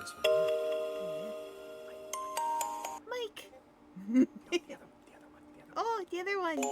this one. Mike. No, the other one. Oh, the other one.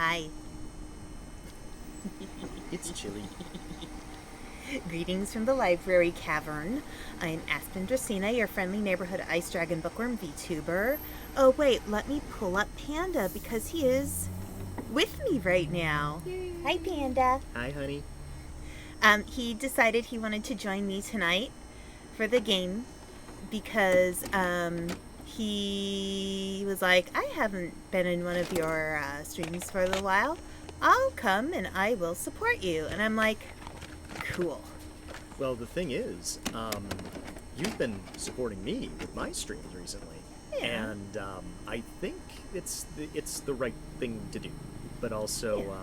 Hi. It's chilly. Greetings from the library cavern. I'm Aspen Dracaena, your friendly neighborhood Ice Dragon Bookwyrm VTuber. Oh wait, let me pull up Panda because he is with me right now. Yay. Hi, Panda. Hi, honey. He decided he wanted to join me tonight for the game because he was like, I haven't been in one of your streams for a little while. I'll come and I will support you. And I'm like, cool. Well, the thing is, you've been supporting me with my streams recently, Yeah. and I think it's the right thing to do. But also,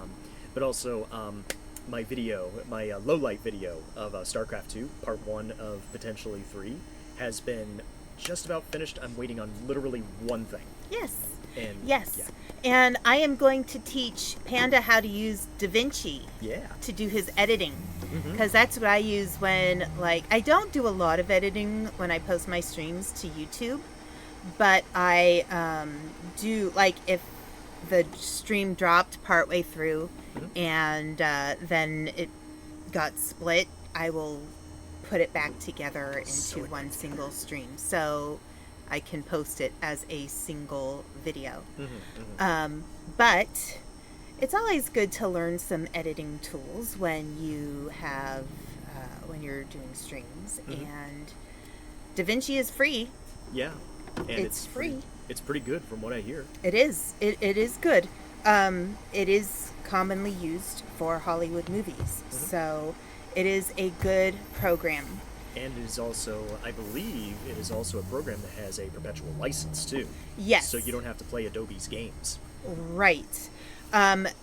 my video, my low light video of StarCraft 2, Part 1 of potentially 3, has been just about finished. I'm waiting on literally one thing. Yes. And Yes. yeah. And I am going to teach Panda how to use DaVinci Yeah. to do his editing. Mhm. Because that's what I use when, like, I don't do a lot of editing when I post my streams to YouTube. But I do, like, if the stream dropped partway through and then it got split, I will put it back together into So one single stream. So I can post it as a single video. But it's always good to learn some editing tools when you have when you're doing streams. And DaVinci is free. Yeah. And It's free. It's pretty good from what I hear. It is. It is good. It is commonly used for Hollywood movies. So it is a good program. And it is also, I believe, it is also a program that has a perpetual license too. Yes. So you don't have to play Adobe's games. Right.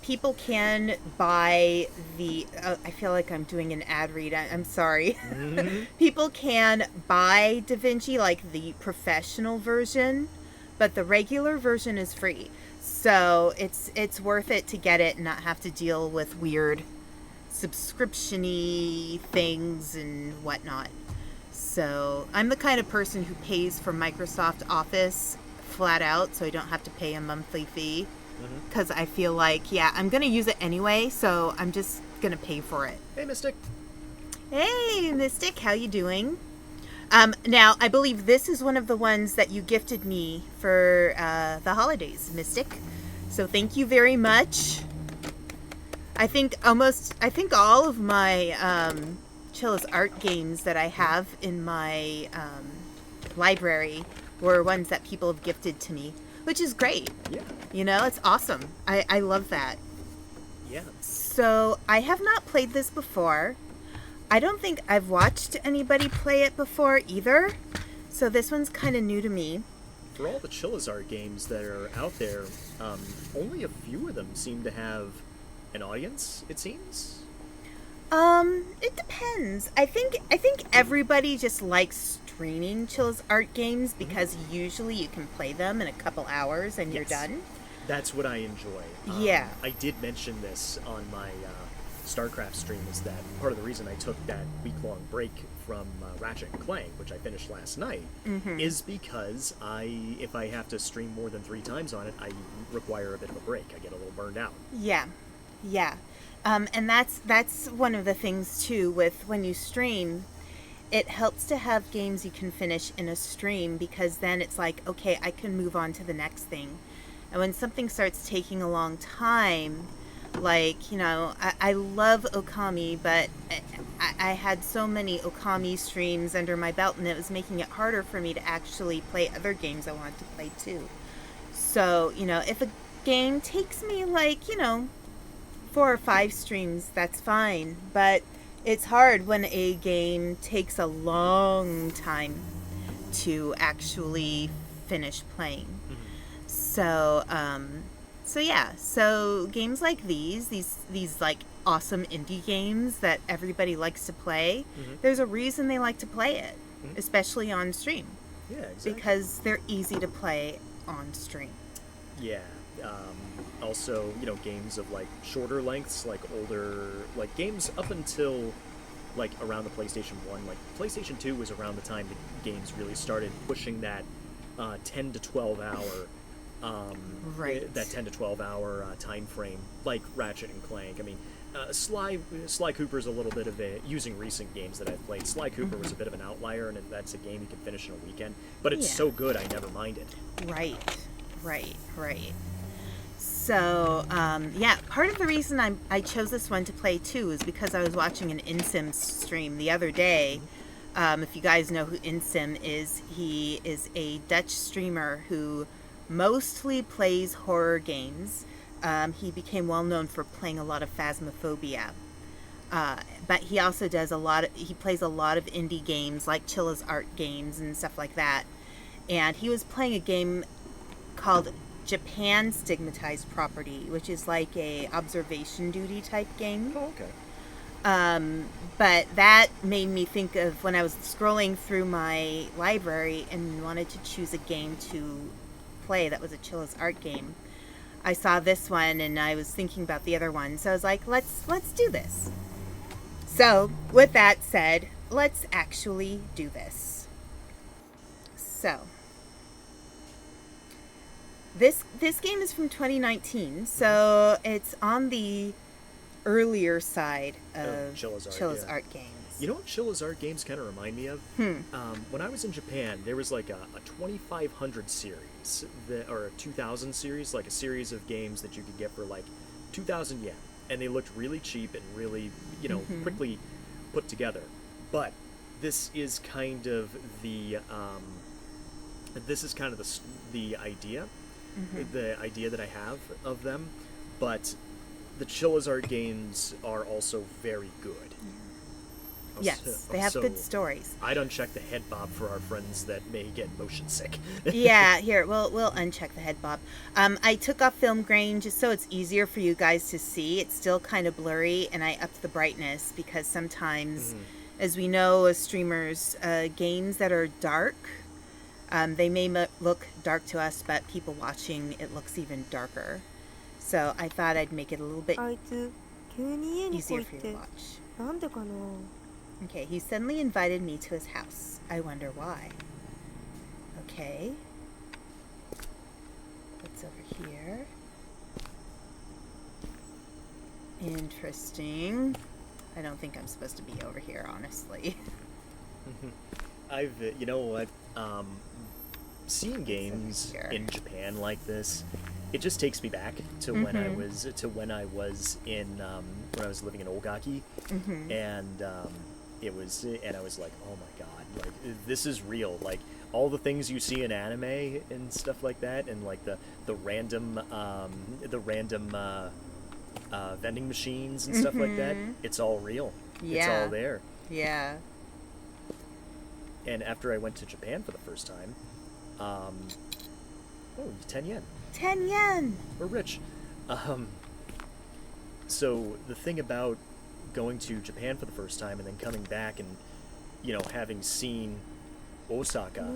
People can buy the. I feel like I'm doing an ad read. I'm sorry. People can buy DaVinci, like the professional version, but the regular version is free. So it's worth it to get it and not have to deal with weird subscription-y things and whatnot. So I'm the kind of person who pays for Microsoft Office flat out, so I don't have to pay a monthly fee. Because I feel like, yeah, I'm going to use it anyway, so I'm just going to pay for it. Hey, Mystic. Hey, Mystic, how you doing? Now, I believe this is one of the ones that you gifted me for the holidays, Mystic. So thank you very much. I think all of my Chilla's art games that I have in my library were ones that people have gifted to me, which is great. Yeah. You know, it's awesome. I love that. Yeah. So, I have not played this before. I don't think I've watched anybody play it before either. So this one's kind of new to me. For all the Chillazart games that are out there, only a few of them seem to have an audience, it seems. It depends. I think everybody just likes streaming Chill's art games because usually you can play them in a couple hours and you're done. That's what I enjoy. Yeah. I did mention this on my StarCraft stream, is that part of the reason I took that week-long break from Ratchet & Clank, which I finished last night, is because if I have to stream more than 3 times on it, I require a bit of a break. I get a little burned out. Yeah. And that's one of the things too with when you stream. It helps to have games you can finish in a stream because then it's like, okay, I can move on to the next thing. And when something starts taking a long time, like, you know, I love Okami, but I had so many Okami streams under my belt and it was making it harder for me to actually play other games I wanted to play too. So, you know, if a game takes me like, you know, 4 or 5 streams, that's fine. But it's hard when a game takes a long time to actually finish playing. So, yeah. So games like these like awesome indie games that everybody likes to play, there's a reason they like to play it, especially on stream. Yeah, exactly. Because they're easy to play on stream. Yeah. Also, you know, games of like shorter lengths, like older, like games up until like around the PlayStation 1, like PlayStation 2 was around the time the games really started pushing that 10 to 12 hour Right. that 10 to 12 hour time frame, like Ratchet and Clank. I mean, Sly Cooper's a little bit of a, using recent games that I've played, Sly Cooper was a bit of an outlier, and that's a game you can finish in a weekend. But it's Yeah. so good, I never minded. Right. So, yeah, part of the reason I chose this one to play too is because I was watching an InSim stream the other day. If you guys know who InSim is, he is a Dutch streamer who mostly plays horror games. He became well known for playing a lot of Phasmophobia. But he also does he plays a lot of indie games like Chilla's art games and stuff like that. And he was playing a game called Japan Stigmatized Property, which is like a observation duty type game. Oh, okay. But that made me think of when I was scrolling through my library and wanted to choose a game to play that was a Chilla's art game. I saw this one and I was thinking about the other one, so I was like, let's do this. So, with that said, let's actually do this. So, this game is from 2019, so it's on the earlier side of Chilla's art games. You know what Chilla's art games kind of remind me of? When I was in Japan, there was like a 2500 series, or a 2000 series, like a series of games that you could get for like 2,000 yen. And they looked really cheap and really, quickly put together. But this is kind of the idea, the idea that I have of them. But the Chilla's art games are also very good. Yes, they have good stories. I'd uncheck the head bob for our friends that may get motion sick. Yeah, here, we'll uncheck the head bob. I took off film grain just so it's easier for you guys to see. It's still kind of blurry, and I upped the brightness because sometimes, as we know as streamers, games that are dark, they may look dark to us, but people watching, it looks even darker. So I thought I'd make it a little bit easier for you to watch. Okay, he suddenly invited me to his house. I wonder why. Okay. What's over here? Interesting. I don't think I'm supposed to be over here, honestly. You know what? Seeing games in Japan like this, it just takes me back to when I was in when I was living in Ogaki, and I was like, oh my god, like this is real. Like all the things you see in anime and stuff like that, and like the random vending machines and stuff like that. It's all real. Yeah. It's all there. Yeah. And after I went to Japan for the first time, 10 yen. 10 yen! We're rich. So the thing about going to Japan for the first time and then coming back and, having seen Osaka. I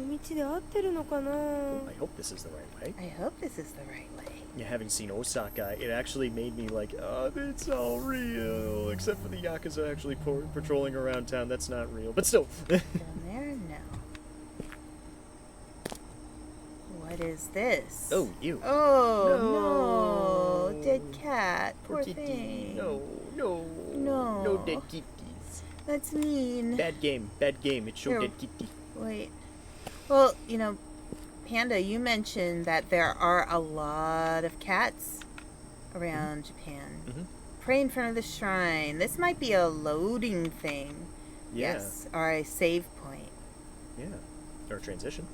hope this is the right way. I hope this is the right way. Yeah, having seen Osaka, it actually made me like, oh, it's all real. Except for the Yakuza actually patrolling around town. That's not real. But still. Down there? No. What is this? Oh, you. Oh, no. Dead cat. Poor kitty. thing. No. No dead kitties. That's mean. Bad game. It's so dead kitty. Wait. Well, Panda, you mentioned that there are a lot of cats around Japan. Pray in front of the shrine. This might be a loading thing. Yeah. Yes. Or a save point. Yeah. Or a transition.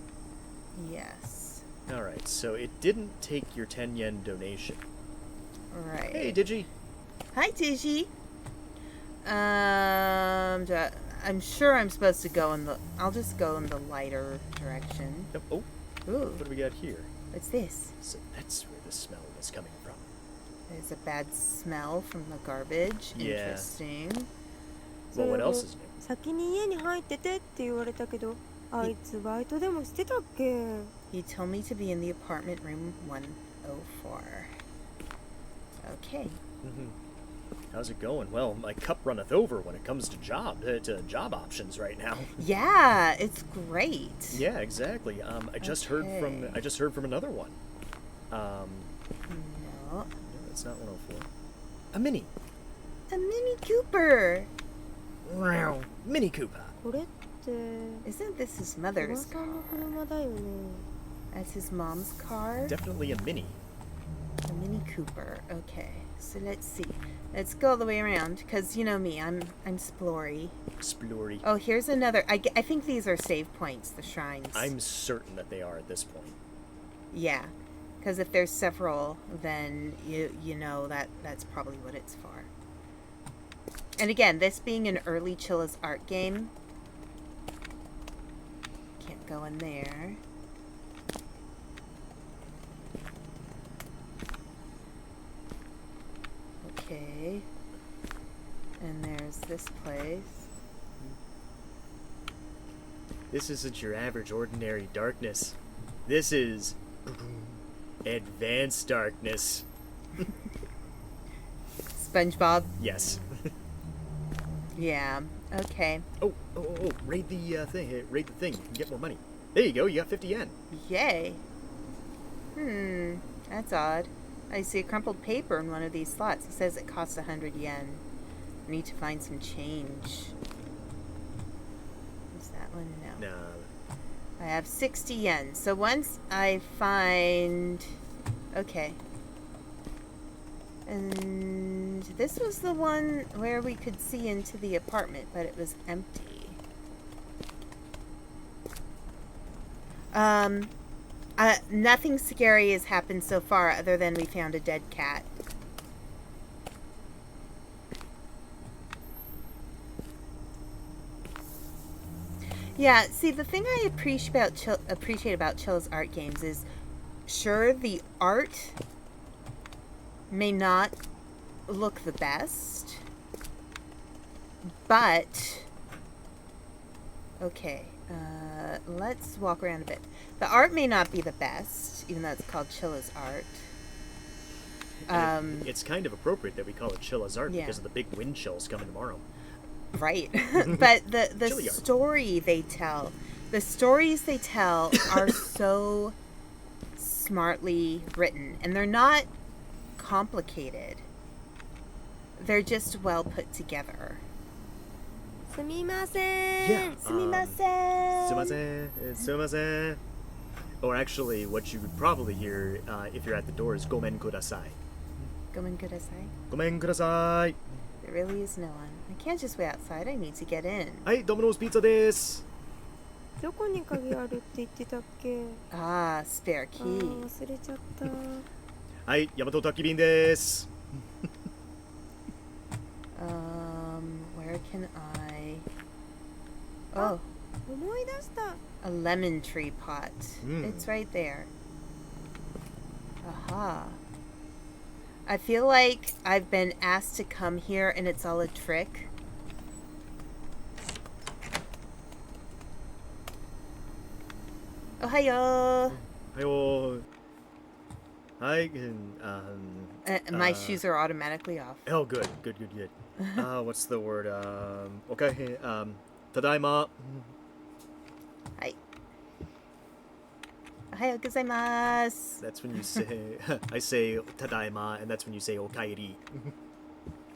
Yes. Alright, so it didn't take your 10 yen donation. Right. Hey, Digi. Hi, Digi. I'm sure I'm supposed to go I'll just go in the lighter direction. Oh. Ooh. What do we got here? What's this? So that's where the smell was coming from. There's a bad smell from the garbage. Yeah. Interesting. Well, what else is new? 先に家に入っててって言われたけど、あいつバイトでもしてたっけ? He told me to be in the apartment room 104. Okay. How's it going? Well, my cup runneth over when it comes to job options right now. Yeah, it's great. Yeah, exactly. I just heard from another one. No. No, it's not 104. A Mini. A Mini Cooper. Wow. Mini Cooper. これって Isn't this his お mother's ばさんの car? 車だよね。 That's his mom's car? Definitely a Mini. A Mini Cooper. Okay. So let's see. Let's go all the way around, because you know me, I'm splory. Splory. Oh, here's another. I think these are save points, the shrines. I'm certain that they are at this point. Yeah, because if there's several, then you know that's probably what it's for. And again, this being an early Chilla's art game, can't go in there. Okay. And there's this place. This isn't your average ordinary darkness. This is advanced darkness. SpongeBob. Yes. Yeah. Okay. Oh, raid the thing. Raid the thing. You can get more money. There you go. You got 50 yen. Yay. That's odd. I see a crumpled paper in one of these slots. It says it costs 100 yen. I need to find some change. Is that one? No. No. I have 60 yen. So once I find... Okay. And this was the one where we could see into the apartment, but it was empty. Nothing scary has happened so far other than we found a dead cat. Yeah, see, the thing I appreciate about Chilla's art games is, sure, the art may not look the best, but okay, let's walk around a bit. The art may not be the best, even though it's called Chilla's art. It's kind of appropriate that we call it Chilla's art Yeah. because of the big wind chills coming tomorrow. Right. But the Chilly art. story they tell, the stories they tell are so smartly written, and they're not complicated. They're just well put together. すみません。 Yeah. Sumimasen. Sumimasen. Or actually, what you would probably hear if you're at the door is Gomen kudasai. Gomen kudasai. Gomen kudasai. There really is no one. I can't just wait outside. I need to get in. はい、Domino's Pizza です。どこに鍵あるって言ってたっけ？ Ah, spare あ key. ー忘れちゃった。はい、大和宅急便です。Where can I... Oh, 思い出した。 a lemon tree pot. Mm. It's right there. Aha. I feel like I've been asked to come here and it's all a trick. Ohayo! はいよー。はい、My shoes are automatically off. Oh, good. What's the word? Okay. Tadaima. Hi. Ohayo gozaimasu. That's when you say, I say tadaima, and that's when you say okaeri.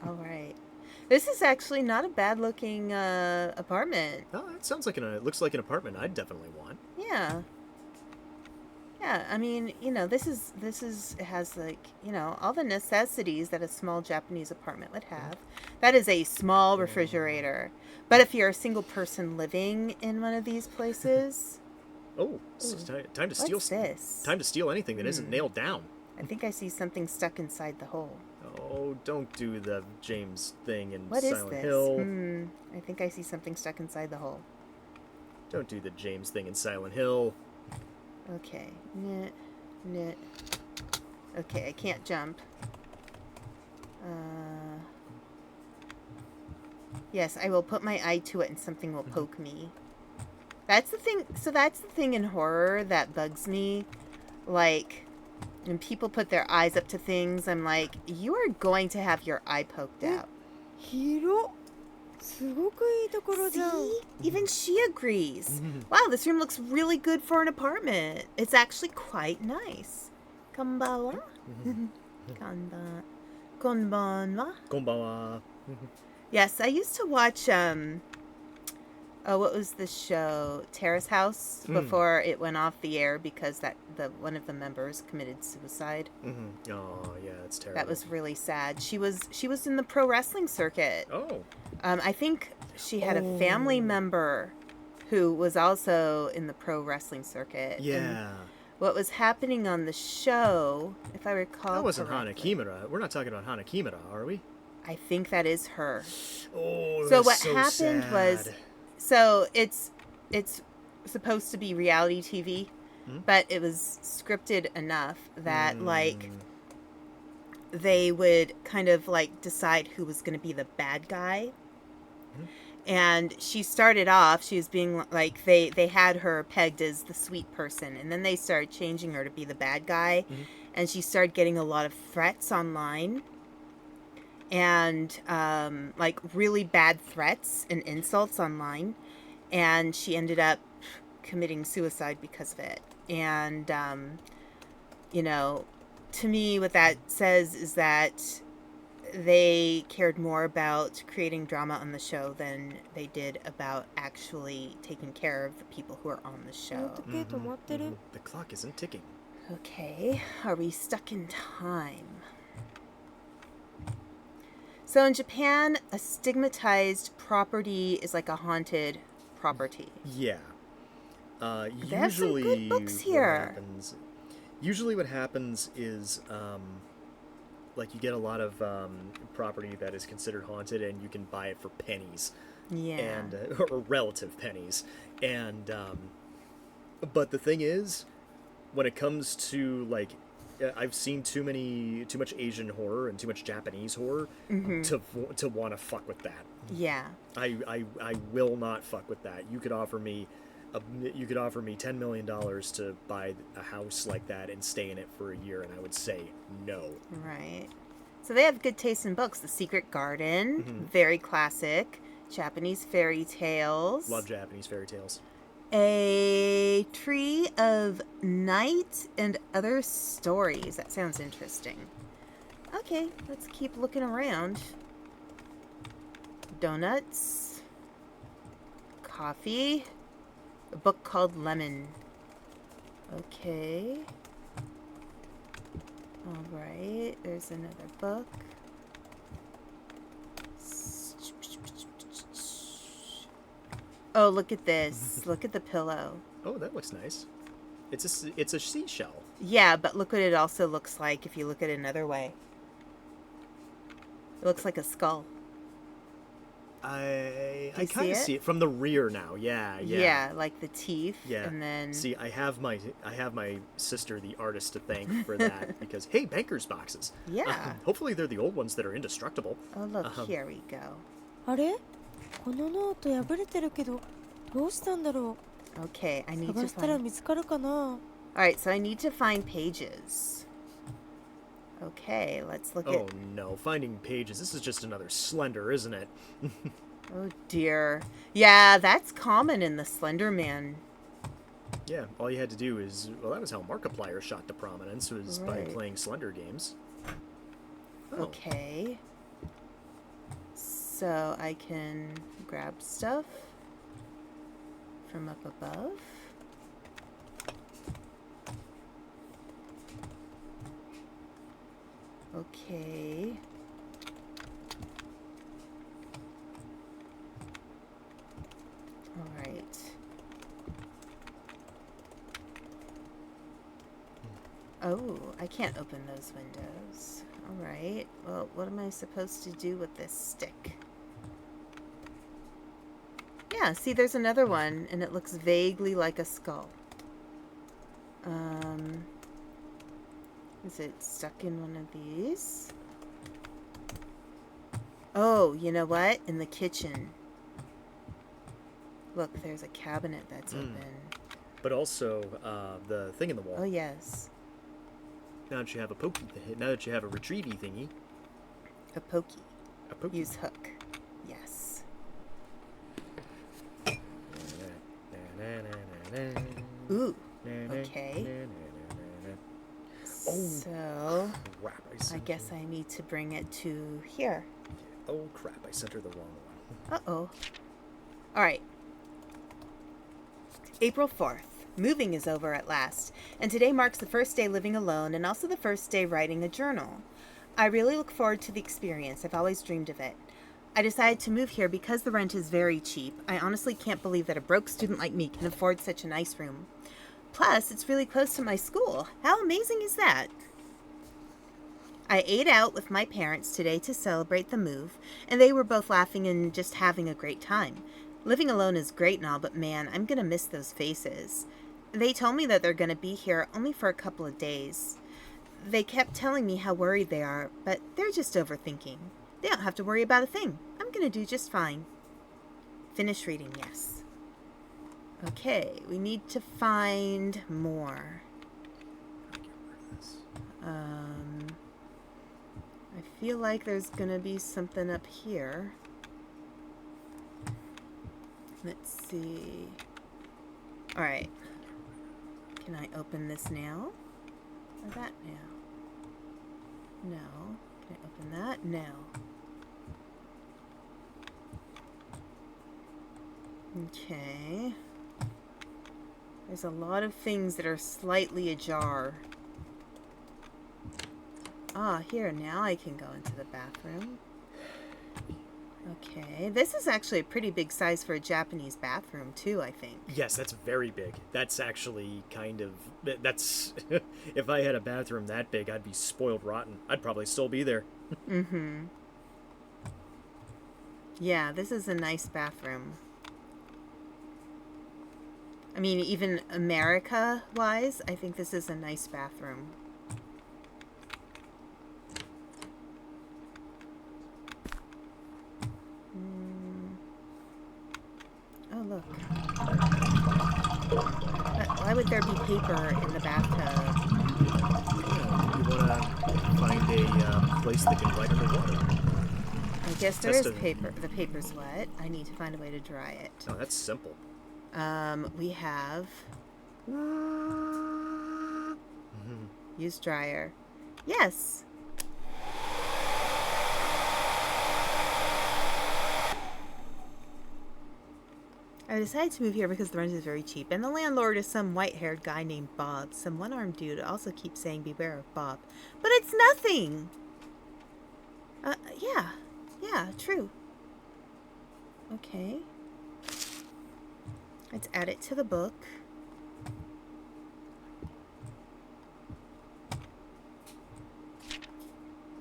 All right. This is actually not a bad looking apartment. Oh, it sounds like it looks like an apartment I'd definitely want. Yeah. Yeah, I mean, you know, this is it has like, you know, all the necessities that a small Japanese apartment would have. That is a small refrigerator. But if you're a single person living in one of these places, Oh, time to steal. what's this? Time to steal anything that isn't nailed down. I think I see something stuck inside the hole. Oh, don't do the James thing in What is Silent this? Hill. I think I see something stuck inside the hole. Don't do the James thing in Silent Hill. Okay. Knit. Okay, I can't jump. Yes, I will put my eye to it and something will poke me. That's the thing. So that's the thing in horror that bugs me. Like, when people put their eyes up to things, I'm like, you are going to have your eye poked out. 広っ。すごくいいところじゃん。 See? Even she agrees. Wow, this room looks really good for an apartment. It's actually quite nice. Konbanwa. Konbanwa. Konbanwa. Yes, I used to watch what was the show? Terrace House before it went off the air because one of the members committed suicide. Oh, yeah, that's terrible. That was really sad. She was in the pro wrestling circuit. Oh. I think she had a family member who was also in the pro wrestling circuit. Yeah. And what was happening on the show, if I recall That wasn't correctly, Hana Kimura. We're not talking about Hana Kimura, are we? I think that is her. Oh, So that's what so happened sad. was, so it's supposed to be reality TV, but it was scripted enough that like they would kind of like decide who was going to be the bad guy. And she started off, she was being like, they had her pegged as the sweet person, and then they started changing her to be the bad guy, and she started getting a lot of threats online, and like really bad threats and insults online, and she ended up committing suicide because of it. And you know, to me what that says is that they cared more about creating drama on the show than they did about actually taking care of the people who are on the show. The clock isn't ticking. Okay, are we stuck in time? So in Japan, a stigmatized property is like a haunted property. Yeah. They have some good books here. Usually what happens is, like, you get a lot of property that is considered haunted, and you can buy it for pennies. Yeah. And, or relative pennies. And, but the thing is, when it comes to, like, I've seen too much Asian horror and too much Japanese horror to want to fuck with that. Yeah. I will not fuck with that. You could offer me $10 million to buy a house like that and stay in it for a year, and I would say no. Right. So they have good taste in books. The Secret Garden, very classic. Japanese fairy tales. Love Japanese fairy tales. A Tree of Night and Other Stories. That sounds interesting. Okay, let's keep looking around. Donuts. Coffee. A book called Lemon. Okay. Alright, there's another book. Oh, look at this. Look at the pillow. Oh, that looks nice. It's a seashell. Yeah, but look what it also looks like if you look at it another way. It looks like a skull. I Do you kind of see it from the rear now. Yeah. Yeah, like the teeth. Yeah. And then See, I have my sister, the artist, to thank for that because hey, bankers boxes. Yeah. Hopefully they're the old ones that are indestructible. Oh, look, here we go. あれこのノート破れてるけどどうしたんだろ Okay, I う need to 探したら find... 見つかるかな Alright, so I need to find pages. Okay, let's look Oh at... no, finding pages. This is just another Slender, isn't it? Oh, dear. Yeah, that's common in the Slender Man. Yeah, all you had to do is... Well, that was how Markiplier shot to prominence, was by Right. playing Slender games. Oh. Okay. So I can grab stuff from up above. Okay. All right. Oh, I can't open those windows. All right. Well, what am I supposed to do with this stick? Yeah, see, there's another one, and it looks vaguely like a skull. Is it stuck in one of these? Oh, you know what? In the kitchen. Look, there's a cabinet that's open. But also, the thing in the wall. Oh, yes. Now that you have a pokey, now that you have a retrievey thingy. A pokey. A pokey. Use hook. Yes. Ooh. Okay. So, Crap, I guess I need to bring it to here. Oh, crap, I sent her the wrong one. Uh-oh. All right. April 4th. Moving is over at last, and today marks the first day living alone and also the first day writing a journal. I really look forward to the experience. I've always dreamed of it. I decided to move here because the rent is very cheap. I honestly can't believe that a broke student like me can afford such a nice room. Plus, it's really close to my school. How amazing is that? I ate out with my parents today to celebrate the move, and they were both laughing and just having a great time. Living alone is great and all, but man, I'm gonna miss those faces. They told me that they're gonna be here only for a couple of days. They kept telling me how worried they are, but they're just overthinking. They don't have to worry about a thing. I'm gonna do just fine. Finish reading, yes. Okay, we need to find more. I feel like there's gonna be something up here. Let's see. Alright. Can I open this now? Or that now? No. Can I open that? No. Okay. There's a lot of things that are slightly ajar. Ah, here, now I can go into the bathroom. Okay, this is actually a pretty big size for a Japanese bathroom, too, I think. Yes, that's very big. That's actually kind of... That's... If I had a bathroom that big, I'd be spoiled rotten. I'd probably still be there. Mm-hmm. Yeah, this is a nice bathroom. I mean, even America-wise, I think this is a nice bathroom. Oh, look. Why would there be paper in the bathtub? You want to find a place that can write underwater. I guess there is paper. The paper's wet. I need to find a way to dry it. Oh, that's simple. We have... Use dryer. Yes! I decided to move here because the rent is very cheap, and the landlord is some white-haired guy named Bob. Some one-armed dude also keeps saying beware of Bob. But it's nothing! Yeah, true. Okay. Let's add it to the book.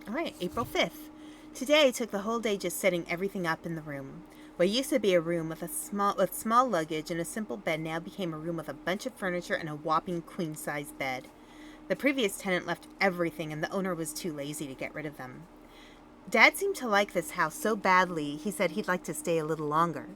Alright, April 5th. Today I took the whole day just setting everything up in the room. What used to be a room with small luggage and a simple bed now became a room with a bunch of furniture and a whopping queen-size bed. The previous tenant left everything and the owner was too lazy to get rid of them. Dad seemed to like this house so badly he said he'd like to stay a little longer.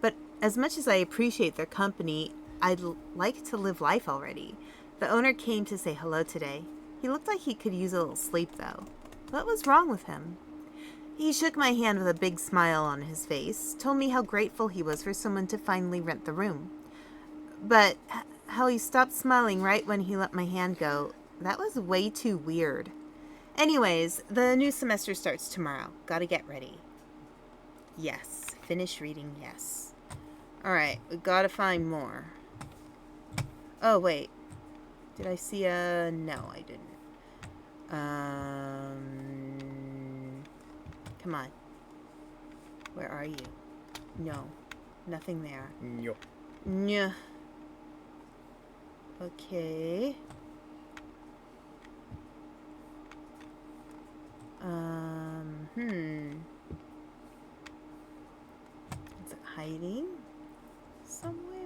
But as much as I appreciate their company, I'd like to live life already. The owner came to say hello today. He looked like he could use a little sleep though. What was wrong with him? He shook my hand with a big smile on his face, told me how grateful he was for someone to finally rent the room. But how he stopped smiling right when he let my hand go, that was way too weird. Anyways, the new semester starts tomorrow. Gotta get ready. Yes. Finish reading, yes. Alright, we gotta find more. Oh, wait. Did I see a... No, I didn't. Come on. Where are you? No. Nothing there. No. Nyeh. Okay. Is it hiding somewhere?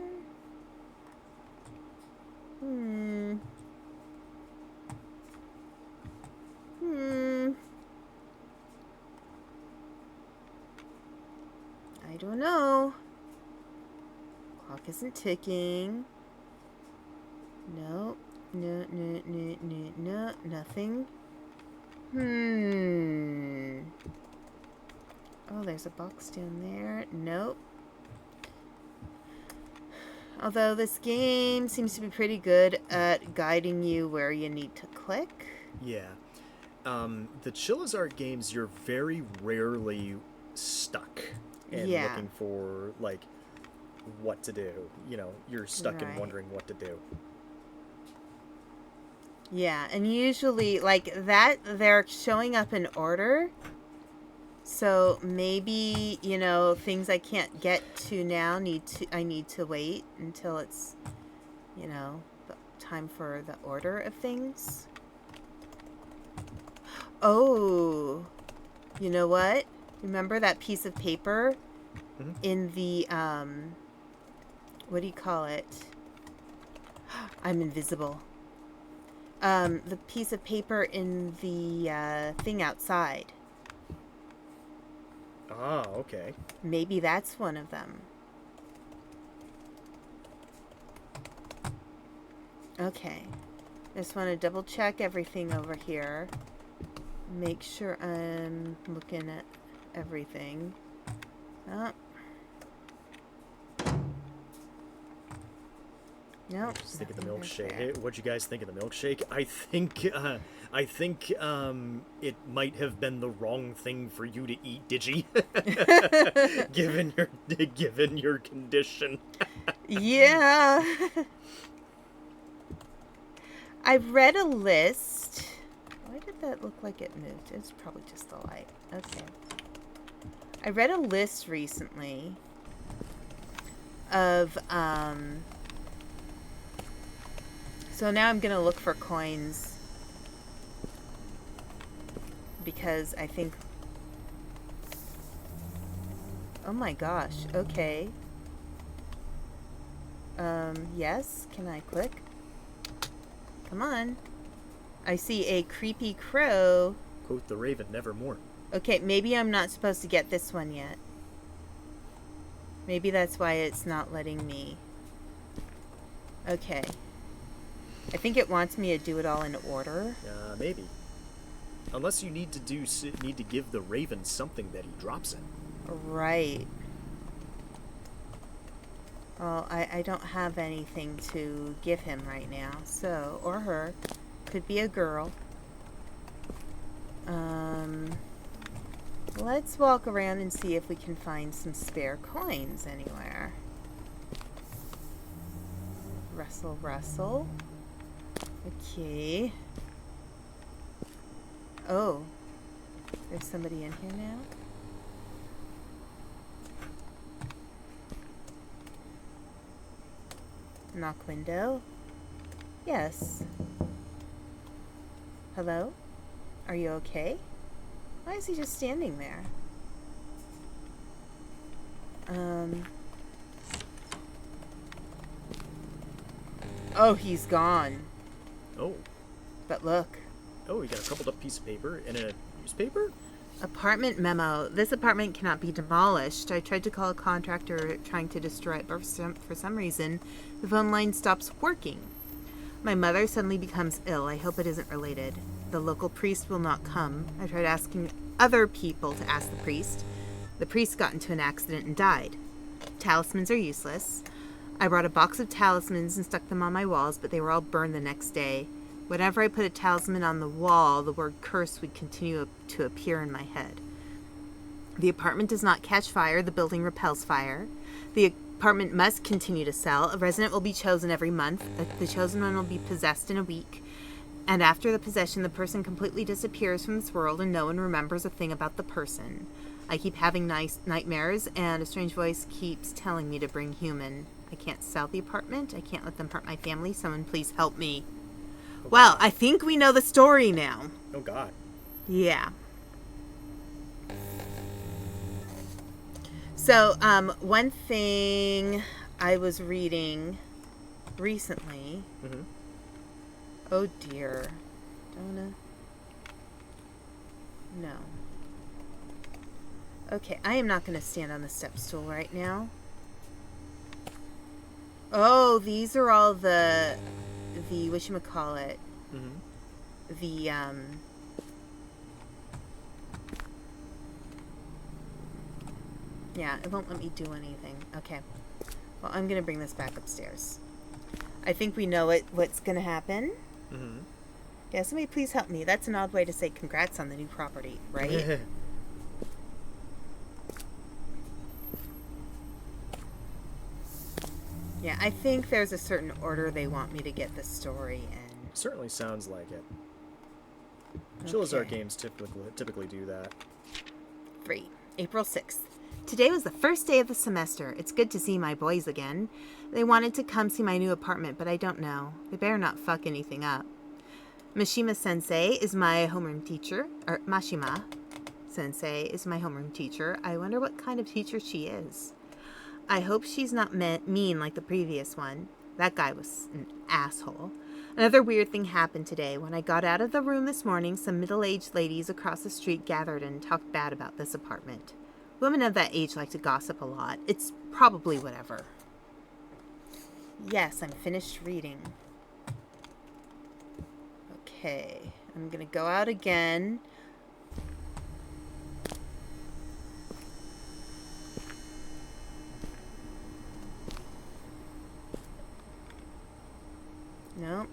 I don't know. Clock isn't ticking. No, nothing. Oh, there's a box down there. Nope. Although this game seems to be pretty good at guiding you where you need to click. Yeah. The Chilla's art games, you're very rarely stuck and Yeah. looking for, like, what to do. You know, you're stuck and Right. wondering what to do. Yeah, and usually, like, that, they're showing up in order. So maybe, you know, things I can't get to now I need to wait until it's, you know, the time for the order of things. Oh, you know what? Remember that piece of paper Mhm. in the, what do you call it? I'm invisible. The piece of paper in the, thing outside. Ah, okay. Maybe that's one of them. Okay. Just want to double check everything over here. Make sure I'm looking at everything. Oh. Nope. Just think of the nothing back milkshake. there. Hey, what'd you guys think of the milkshake? I think it might have been the wrong thing for you to eat, Digi. given your condition. Yeah. I've read a list. Why did that look like it moved? It's probably just the light. Okay. I read a list recently of so now I'm gonna look for coins because I think, oh my gosh, okay. Yes, can I click? Come on. I see a creepy crow. Quote the raven, nevermore. Okay, maybe I'm not supposed to get this one yet. Maybe that's why it's not letting me. Okay. I think it wants me to do it all in order. Maybe. Unless you need to give the raven something that he drops in. Right. Well, I don't have anything to give him right now, so, or her. Could be a girl. Let's walk around and see if we can find some spare coins anywhere. Rustle, rustle. Okay. Oh. There's somebody in here now? Knock window. Yes. Hello? Are you okay? Why is he just standing there? Oh, he's gone. Oh. But look. Oh, you got a crumpled up piece of paper and a newspaper? Apartment memo. This apartment cannot be demolished. I tried to call a contractor trying to destroy it, but for some reason, the phone line stops working. My mother suddenly becomes ill. I hope it isn't related. The local priest will not come. I tried asking other people to ask the priest. The priest got into an accident and died. Talismans are useless. I brought a box of talismans and stuck them on my walls, but they were all burned the next day. Whenever I put a talisman on the wall, the word curse would continue to appear in my head. The apartment does not catch fire. The building repels fire. The apartment must continue to sell. A resident will be chosen every month. The chosen one will be possessed in a week. And after the possession, the person completely disappears from this world and no one remembers a thing about the person. I keep having nice nightmares, and a strange voice keeps telling me to bring human. I can't sell the apartment. I can't let them hurt my family. Someone please help me. Oh, Well, God. I think we know the story now. Oh, God. Yeah. So, one thing I was reading recently. Mm-hmm. Oh dear. Donna. No. Okay, I am not going to stand on the step stool right now. Oh, these are all the whatchamacallit. Mm-hmm. The, yeah, it won't let me do anything. Okay. Well, I'm gonna bring this back upstairs. I think we know what's gonna happen. Mm-hmm. Yeah, somebody please help me. That's an odd way to say congrats on the new property, right? Yeah, I think there's a certain order they want me to get the story in. Certainly sounds like it. Chilla's Okay. art games typically do that. 3. April 6th. Today was the first day of the semester. It's good to see my boys again. They wanted to come see my new apartment, but I don't know. They better not fuck anything up. Mashima Sensei is my homeroom teacher. Or Mashima Sensei is my homeroom teacher. I wonder what kind of teacher she is. I hope she's not mean like the previous one. That guy was an asshole. Another weird thing happened today. When I got out of the room this morning, some middle-aged ladies across the street gathered and talked bad about this apartment. Women of that age like to gossip a lot. It's probably whatever. Yes, I'm finished reading. Okay, I'm gonna go out again. No.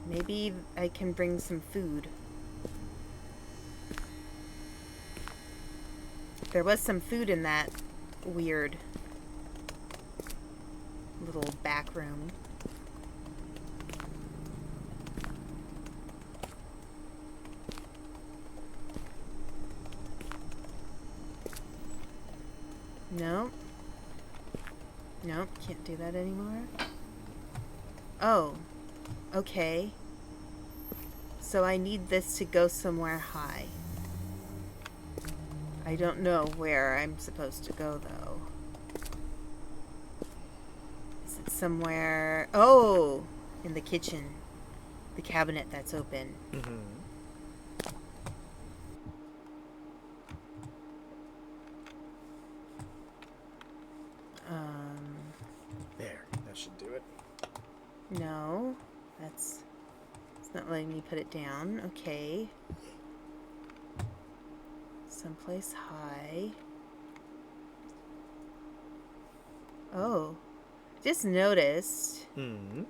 Maybe I can bring some food. There was some food in that weird little back room. No. Nope, can't do that anymore. Oh, okay. So I need this to go somewhere high. I don't know where I'm supposed to go, though. Is it somewhere... Oh! In the kitchen. The cabinet that's open. Mm-hmm. There, that should do it. No. It's not letting me put it down. Okay. Someplace high. Oh. Just noticed Mm-hmm.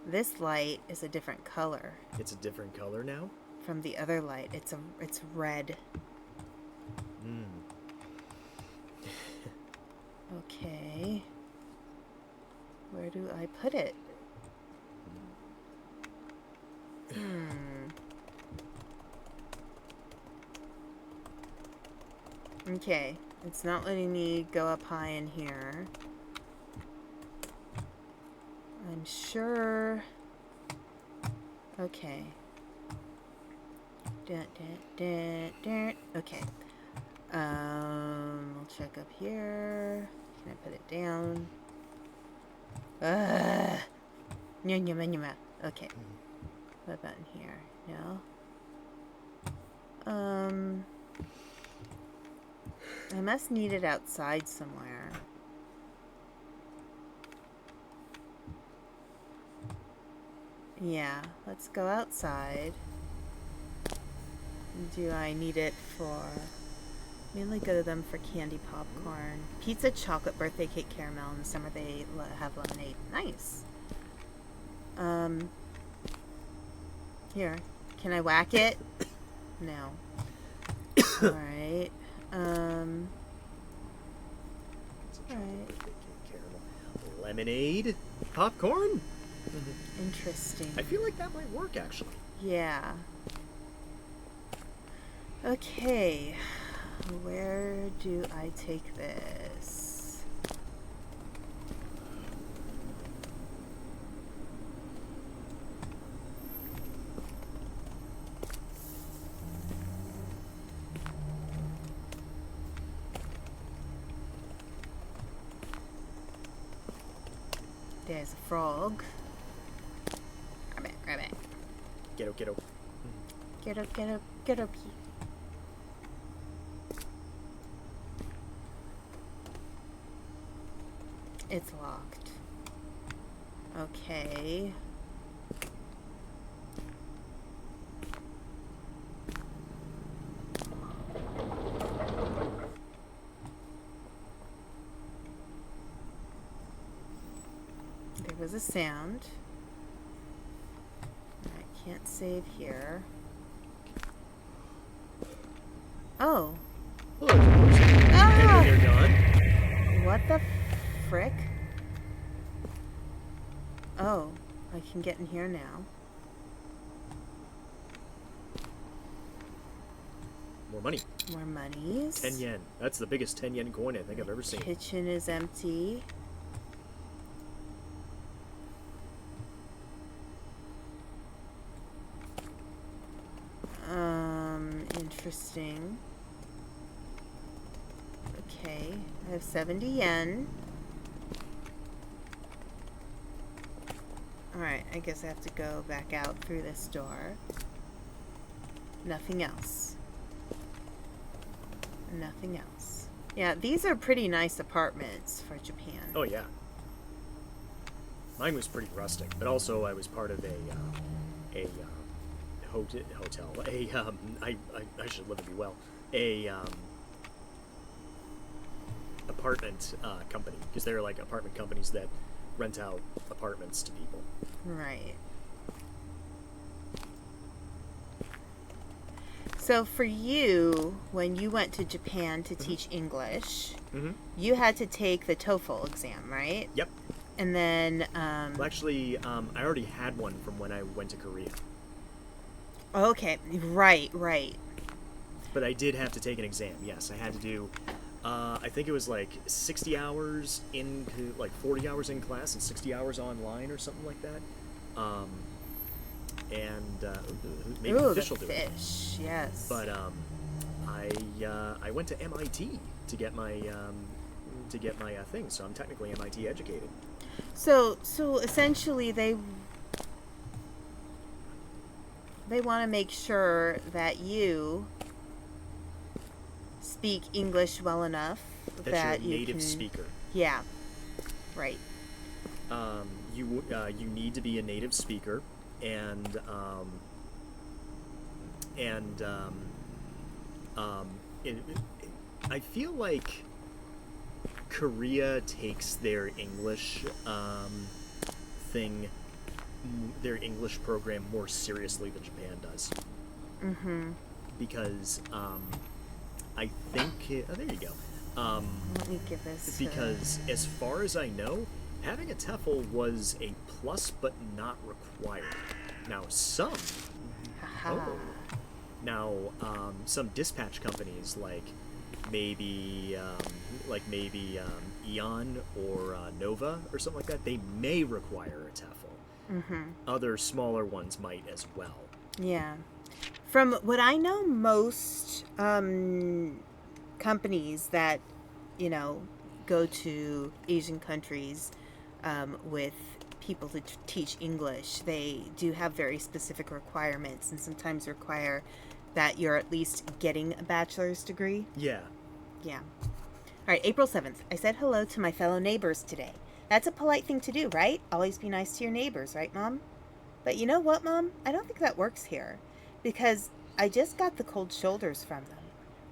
this light is a different color It's a different color now? from the other light. It's red. Mm. Okay. Where do I put it? Okay. It's not letting me go up high in here. I'm sure... Okay. Okay. We'll check up here. Can I put it down? Okay. What about in here? No. I must need it outside somewhere. Yeah, let's go outside. Do I need it for... Mainly go to them for candy popcorn. Pizza, chocolate, birthday cake, caramel. In the summer they have lemonade. Nice. Here. Can I whack it? No. Alright. Alright. Lemonade? Popcorn? Interesting. I feel like that might work, actually. Yeah. Okay. Where do I take this? There's a frog. Grab it, grab it. Ghetto. Get up. It's locked. Okay. was a sound. I can't save here. Oh. Look, and they're gone. What the frick? Oh, I can get in here now. More money. More monies. 10 yen. That's the biggest 10 yen coin I think I've ever seen. Kitchen is empty. Interesting. Okay, I have 70 yen. Alright, I guess I have to go back out through this door. Nothing else. Nothing else. Yeah, these are pretty nice apartments for Japan. Oh, yeah. Mine was pretty rustic, but also I was part of a hotel. I should live and be well. Apartment company, because they're like apartment companies that rent out apartments to people. Right. So for you, when you went to Japan to teach English, you had to take the TOEFL exam, right? Yep. And then... Well, actually, I already had one from when I went to Korea. Okay, right. But I did have to take an exam, yes. I had to do, I think it was like 60 hours like 40 hours in class and 60 hours online or something like that. Maybe Ooh, the fish will the do it. fish, yes. But I went to MIT to get my thing, so I'm technically MIT educated. So essentially they want to make sure that you speak English well enough that you're a you native can, speaker. Yeah, right. You need to be a native speaker, and I feel like Korea takes their English their English program more seriously than Japan does. Because I think there you go. Let me give this. Because as far as I know, having a TEFL was a plus but not required. Now some some dispatch companies like maybe Eon or Nova or something like that, they may require a TEFL. Other smaller ones might as well. Yeah. From what I know, most companies that, go to Asian countries with people to teach English, they do have very specific requirements and sometimes require that you're at least getting a bachelor's degree. Yeah. Yeah. All right, April 7th. I said hello to my fellow neighbors today. That's a polite thing to do, right? Always be nice to your neighbors, right, Mom? But you know what, Mom? I don't think that works here because I just got the cold shoulders from them.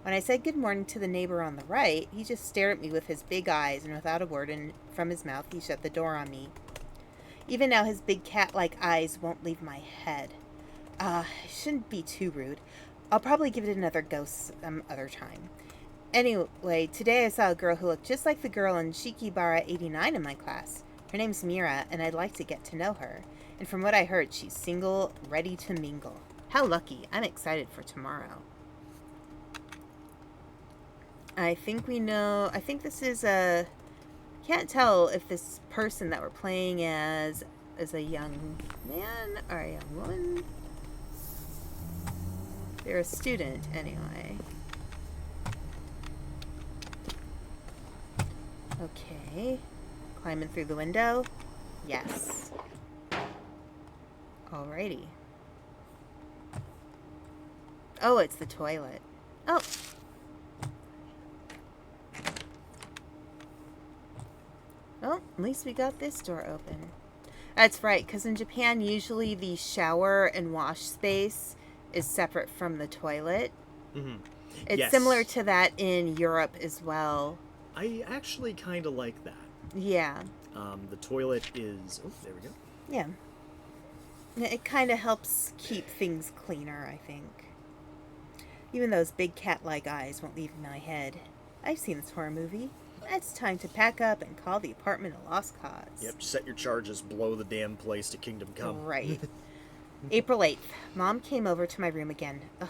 When I said good morning to the neighbor on the right, he just stared at me with his big eyes, and without a word from his mouth, he shut the door on me. Even now, his big cat-like eyes won't leave my head. I shouldn't be too rude. I'll probably give it another go some other time. Anyway, today I saw a girl who looked just like the girl in Shikibara 89 in my class. Her name's Mira, and I'd like to get to know her. And from what I heard, she's single, ready to mingle. How lucky. I'm excited for tomorrow. I think this is a... Can't tell if this person that we're playing as is a young man or a young woman. They're a student, anyway. Okay. Climbing through the window. Yes. Alrighty. Oh, it's the toilet. Oh. Well, at least we got this door open. That's right, because in Japan, usually the shower and wash space is separate from the toilet. It's similar to that in Europe as well. I actually kind of like that. Yeah. The toilet is... Oh, there we go. Yeah. It kind of helps keep things cleaner, I think. Even those big cat-like eyes won't leave my head. I've seen this horror movie. It's time to pack up and call the apartment a lost cause. Yep, set your charges, blow the damn place to kingdom come. Right. April 8th. Mom came over to my room again. Ugh.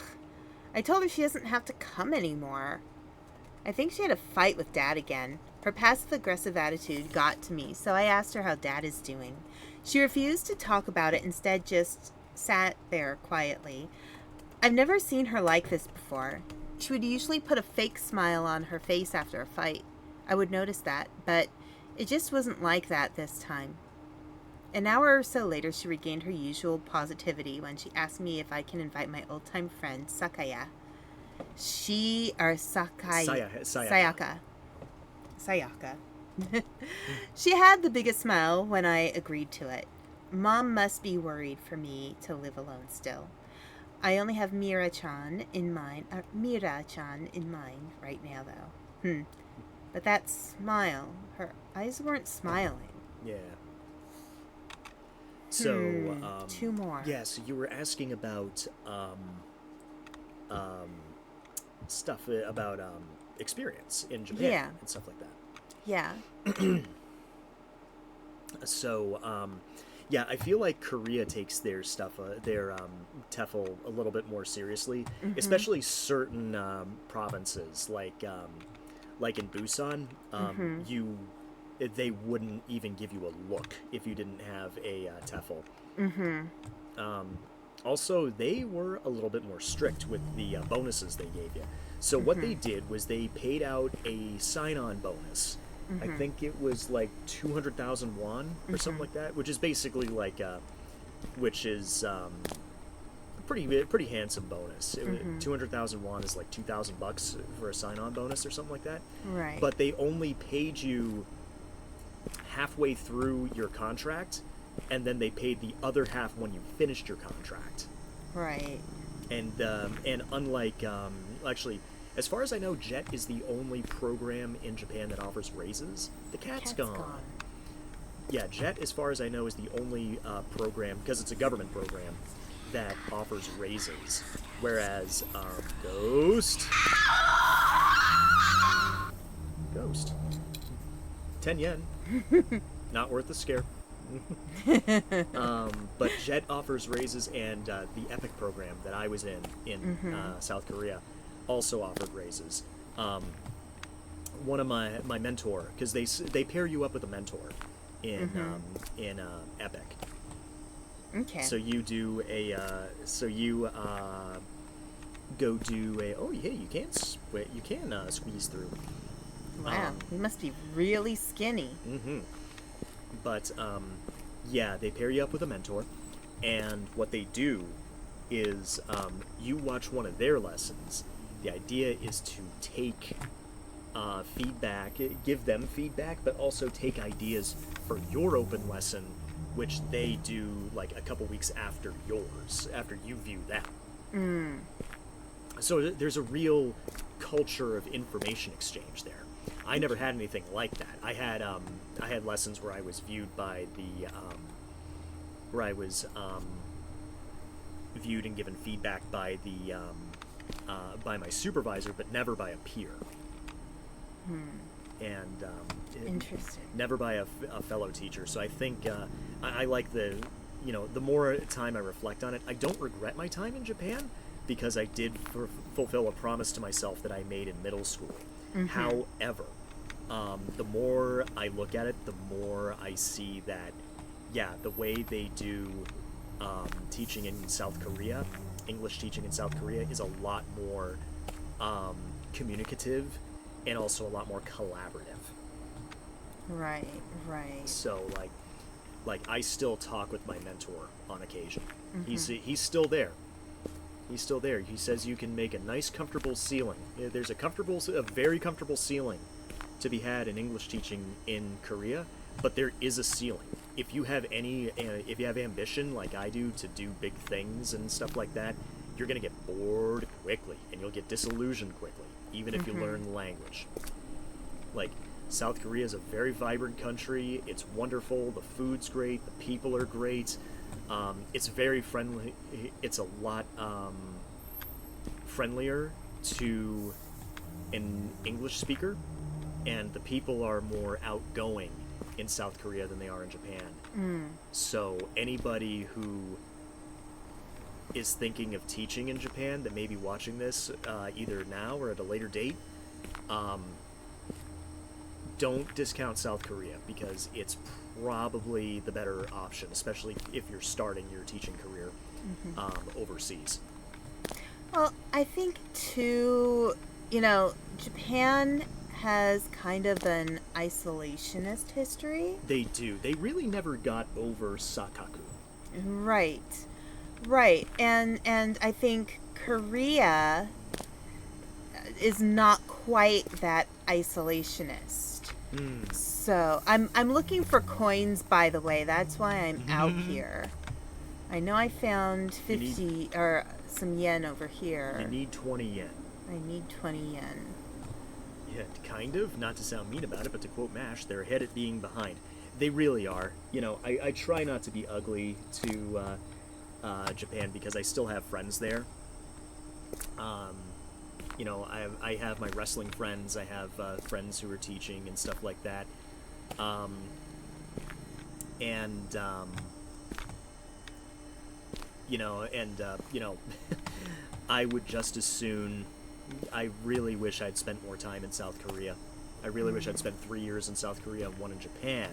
I told her she doesn't have to come anymore. I think she had a fight with Dad again. Her passive-aggressive attitude got to me, so I asked her how Dad is doing. She refused to talk about it, instead just sat there quietly. I've never seen her like this before. She would usually put a fake smile on her face after a fight. I would notice that, but it just wasn't like that this time. An hour or so later, she regained her usual positivity when she asked me if I can invite my old-time friend, Sayaka. Sayaka. She had the biggest smile when I agreed to it. Mom must be worried for me to live alone still. I only have Mira-chan in mind right now, though. But that smile, her eyes weren't smiling. Yeah. So, two more. Yeah, so you were asking about, stuff about, experience in Japan and stuff like that. Yeah. So, yeah, I feel like Korea takes their stuff, their TEFL a little bit more seriously, especially certain provinces, like in Busan, they wouldn't even give you a look if you didn't have a TEFL. Also, they were a little bit more strict with the bonuses they gave you. So what they did was they paid out a sign-on bonus. I think it was like 200,000 won or something like that, which is basically like, which is pretty handsome bonus. 200,000 won is like $2,000 for a sign-on bonus or something like that. Right. But they only paid you halfway through your contract, and then they paid the other half when you finished your contract. Right. And unlike actually, as far as I know, JET is the only program in Japan that offers raises. The cat's gone. Yeah, JET, as far as I know, is the only program, because it's a government program, that offers raises. Whereas Ghost, 10 yen, not worth the scare. But JET offers raises, and the EPIC program that I was in South Korea also offered raises. One of my mentor, because they pair you up with a mentor in EPIC. Okay. So you do a go do a you can squeeze through. Wow, you must be really skinny. But yeah, they pair you up with a mentor, and what they do is you watch one of their lessons. The idea is to take feedback, give them feedback, but also take ideas for your open lesson, which they do like a couple weeks after yours, after you view that. So there's a real culture of information exchange there. I never had anything like that. I had lessons where I was viewed by the viewed and given feedback by the by my supervisor, but never by a peer. And Interesting. never by a fellow teacher. So I think I like the more time I reflect on it, I don't regret my time in Japan, because I did fulfill a promise to myself that I made in middle school. However, the more I look at it, the more I see that, the way they do teaching in South Korea, English teaching in South Korea, is a lot more communicative and also a lot more collaborative. Right. So like I still talk with my mentor on occasion. He's still there. He's still there. He says you can make a nice, comfortable ceiling. There's a very comfortable ceiling to be had in English teaching in Korea, but there is a ceiling. If you have ambition like I do to do big things and stuff like that, you're gonna get bored quickly, and you'll get disillusioned quickly, even if you learn the language. Like South Korea is a very vibrant country. It's wonderful. The food's great. The people are great. It's very friendly. It's a lot friendlier to an English speaker, and the people are more outgoing in South Korea than they are in Japan. So anybody who is thinking of teaching in Japan that may be watching this either now or at a later date, don't discount South Korea, because it's probably the better option, especially if you're starting your teaching career overseas. Well, I think too, Japan has kind of an isolationist history. They do. They really never got over Sakaku. Right. And I think Korea is not quite that isolationist. So I'm looking for coins, by the way. That's why I'm out here. I know I found 50 or some yen over here. You need 20 yen. I need 20 yen. Yeah, kind of. Not to sound mean about it, but to quote MASH, they're ahead at being behind. They really are. I try not to be ugly to Japan, because I still have friends there. I have my wrestling friends. I have friends who are teaching and stuff like that. I would just as soon. I really wish I'd spent more time in South Korea. I really wish I'd spent 3 years in South Korea and 1 in Japan,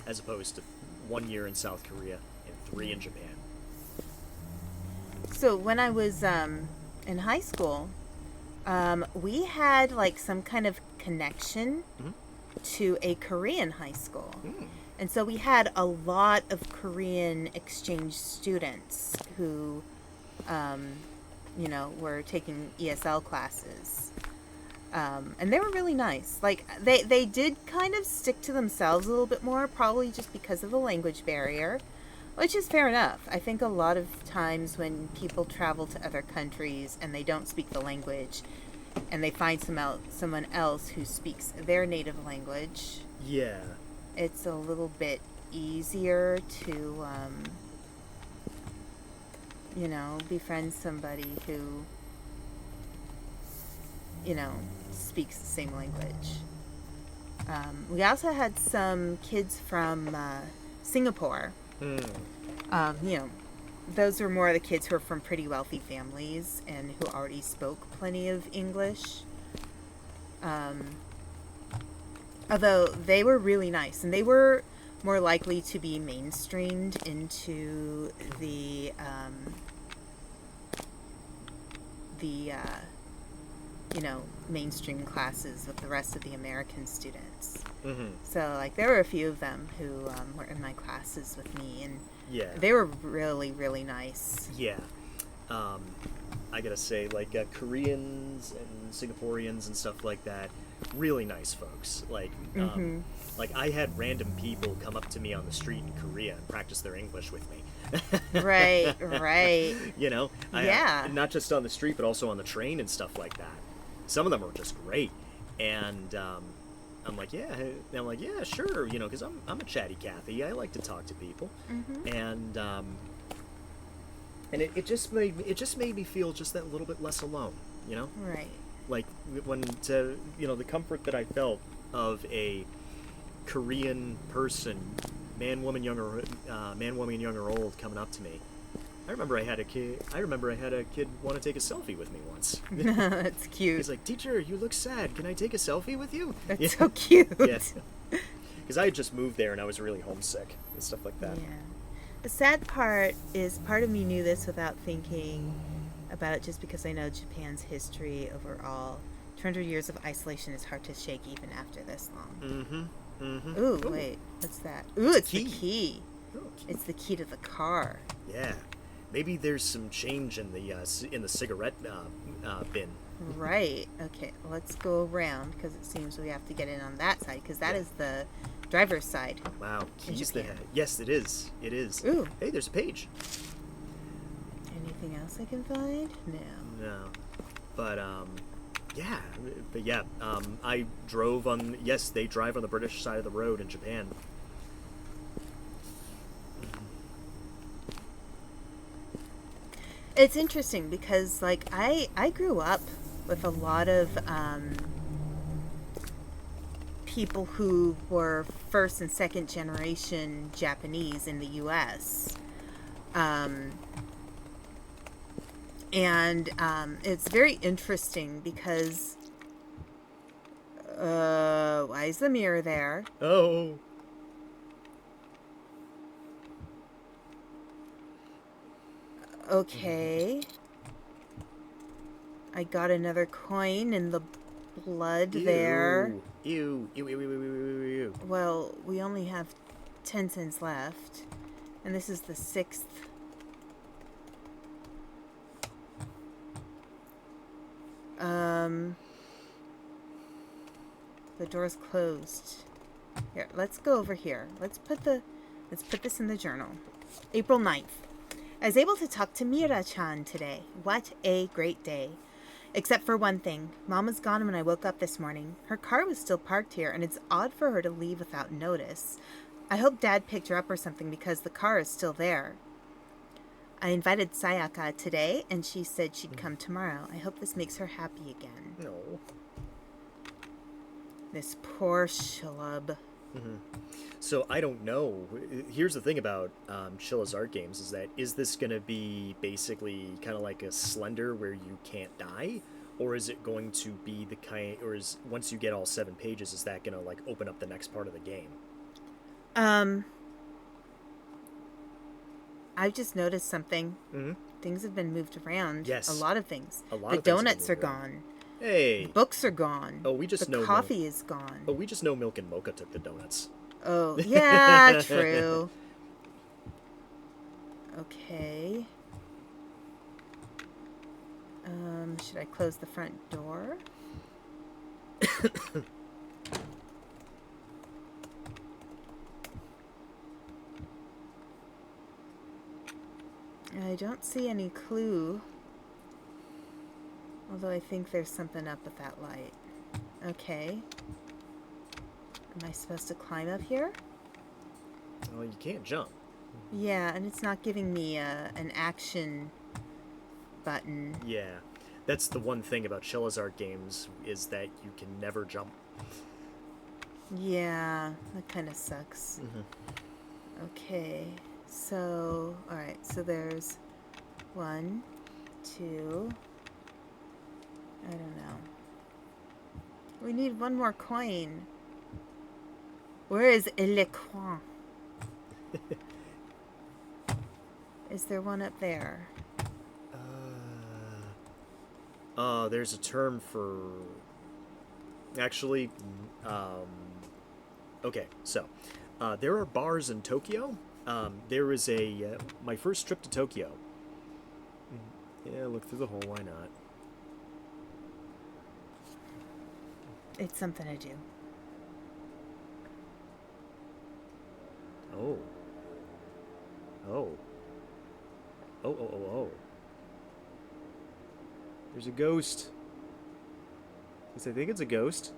as opposed to 1 year in South Korea and 3 in Japan. So when I was in high school, we had like some kind of connection to a Korean high school. And so we had a lot of Korean exchange students who, were taking ESL classes. And they were really nice. Like, they did kind of stick to themselves a little bit more, probably just because of the language barrier, which is fair enough. I think a lot of times when people travel to other countries and they don't speak the language, and they find someone else who speaks their native language, yeah, it's a little bit easier to, befriend somebody who, speaks the same language. We also had some kids from Singapore. Those were more the kids who are from pretty wealthy families and who already spoke plenty of English. Although they were really nice, and they were more likely to be mainstreamed into the mainstream classes with the rest of the American students. So, like, there were a few of them who were in my classes with me, and they were really, really nice. Yeah. I gotta say, like, Koreans and Singaporeans and stuff like that, really nice folks. Like, like, I had random people come up to me on the street in Korea and practice their English with me. Right. Not just on the street, but also on the train and stuff like that. Some of them were just great. And I'm like, yeah, sure, because I'm a chatty Cathy. I like to talk to people. And it just made me feel just that little bit less alone, Right. Like, the comfort that I felt of a Korean person, man, woman, young or old, coming up to me. I remember I had a kid want to take a selfie with me once. That's cute. He's like, "Teacher, you look sad. Can I take a selfie with you?" That's so cute. Yeah. Because I had just moved there and I was really homesick and stuff like that. Yeah. The sad part is, part of me knew this without thinking about it, just because I know Japan's history overall. 200 years of isolation is hard to shake even after this long. Ooh, wait. What's that? Ooh, it's the key. Oh, It's the key to the car. yeah. Maybe there's some change in the cigarette bin. Right. Okay, let's go around, because it seems we have to get in on that side, because that is the driver's side. Wow. Keys Japan. there. Yes, it is. It is. Ooh. Hey, there's a page. Anything else I can find? No. No. But Yeah, but yeah, I drove on. Yes, they drive on the British side of the road in Japan. It's interesting because, like, I grew up with a lot of people who were first and second generation Japanese in the U.S. And it's very interesting because why is the mirror there? Oh. Okay. I got another coin in the blood there. Ew. Ew. Well, we only have 10 cents left. And this is the 6th. The door's closed. Here, let's go over here. Let's put this in the journal. April 9th. I was able to talk to Mira-chan today. What a great day. Except for one thing. Mom was gone when I woke up this morning. Her car was still parked here, and it's odd for her to leave without notice. I hope Dad picked her up or something because the car is still there. I invited Sayaka today, and she said she'd come tomorrow. I hope this makes her happy again. No. This poor schlub. So I don't know. Here's the thing about Chilla's art games is this going to be basically kind of like a Slender where you can't die? Or is it going to be the kind, or is, once you get all 7 pages, is that going to like open up the next part of the game? I've just noticed something. Mm-hmm. Things have been moved around. Yes. A lot of things. A lot the of things donuts have are been moved gone. Hey. The books are gone. Oh, we just know the coffee is gone. Oh, we just know Milk and Mocha took the donuts. Oh, yeah, true. Okay. Should I close the front door? I don't see any clue. Although I think there's something up with that light. Okay. Am I supposed to climb up here? Oh, you can't jump. Yeah, and it's not giving me an action button. Yeah. That's the one thing about Chilla's art games, is that you can never jump. Yeah, that kind of sucks. Okay, so, alright, so there's 1, 2, I don't know. We need one more coin. Where is le coin? Is there one up there? There's a term for... Actually, okay, so, there are bars in Tokyo. There is a, my first trip to Tokyo. Yeah, look through the hole, why not? It's something to do. Oh. Oh. Oh. There's a ghost. Yes, I think it's a ghost.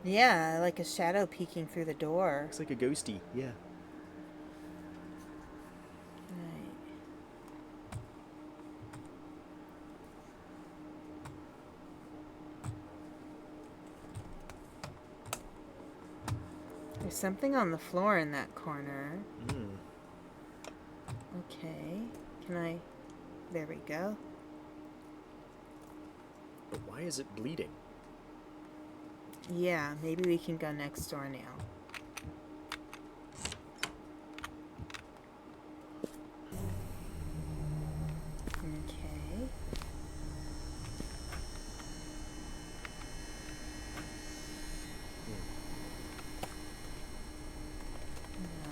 Yeah, like a shadow peeking through the door. Looks like a ghosty, yeah. Right. There's something on the floor in that corner. Okay. Can I... There we go. But why is it bleeding? Yeah, maybe we can go next door now. Okay.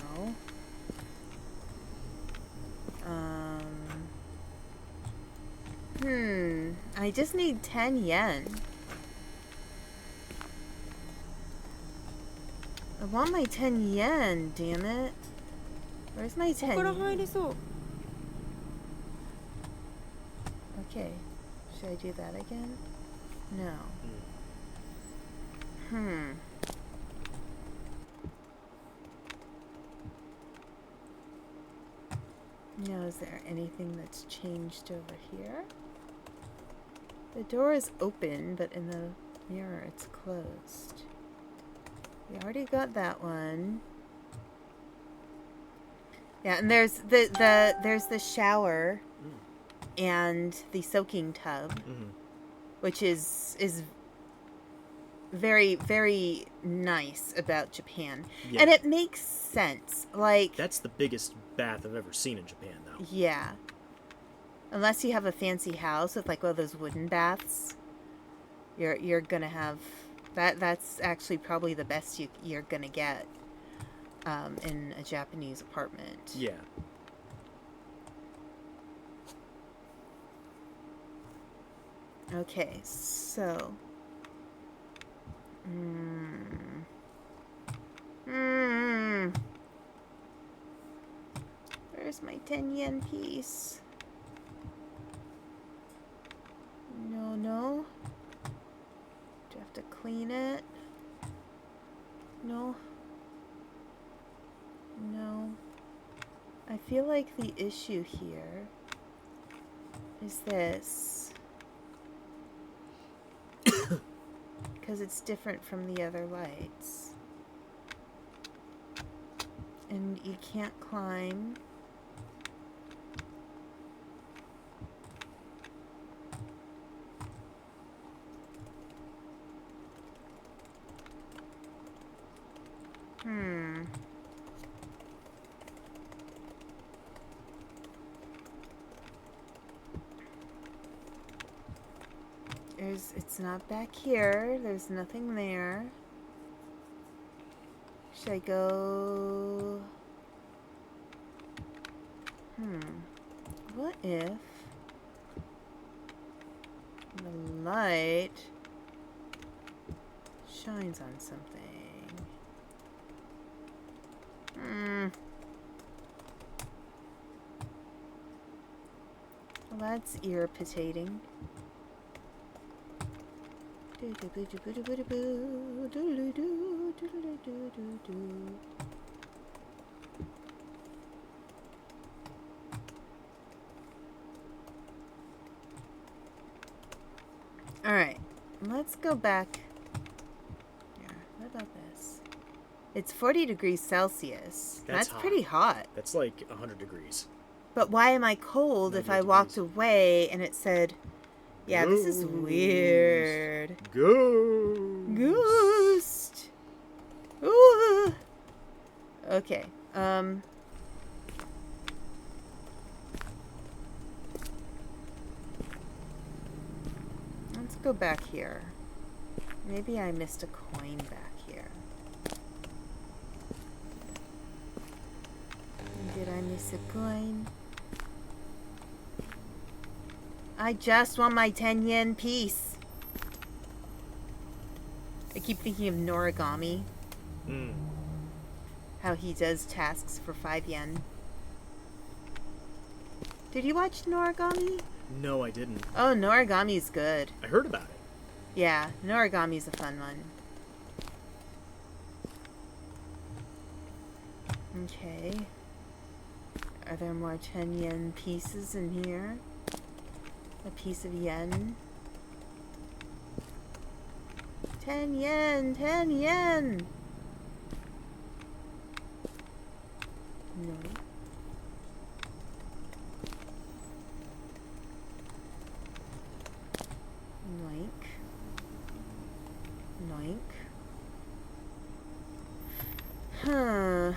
No. I just need 10 yen. I want my 10 yen, damn it. Where's my 10 ここから yen? 入れそう Okay. Should I do that again? No. Hmm. Now, is there anything that's changed over here? The door is open, but in the mirror it's closed. We already got that one. Yeah, and there's the shower and the soaking tub, which is very, very nice about Japan. Yeah. And it makes sense. Like, That's the biggest bath I've ever seen in Japan, though. yeah. Unless you have a fancy house with like one of those wooden baths, you're gonna have that. That's actually probably the best you're gonna get in a Japanese apartment. Yeah. Okay, so. Where's my 10 yen piece? No. Do I have to clean it? No. I feel like the issue here is this. Because it's different from the other lights. And you can't climb. It's not back here. There's nothing there. Should I go? What if the light shines on something? Well, that's irritating. Alright, let's go back. Here, what about this? It's 40 degrees Celsius. That's hot. Pretty hot. That's like 100 degrees. But why am I cold if I walked away and it said, yeah, this is weird. Ghost. Ooh. Okay. Let's go back here. Maybe I missed a coin back here. Did I miss a coin? I just want my 10 yen piece. I keep thinking of Noragami. How he does tasks for 5 yen. Did you watch Noragami? No, I didn't. Oh, Noragami's good. I heard about it. Yeah, Noragami's a fun one. Okay. Are there more 10 yen pieces in here? A piece of yen. 10 yen! 10 yen! No. Noink. Noink. Huh.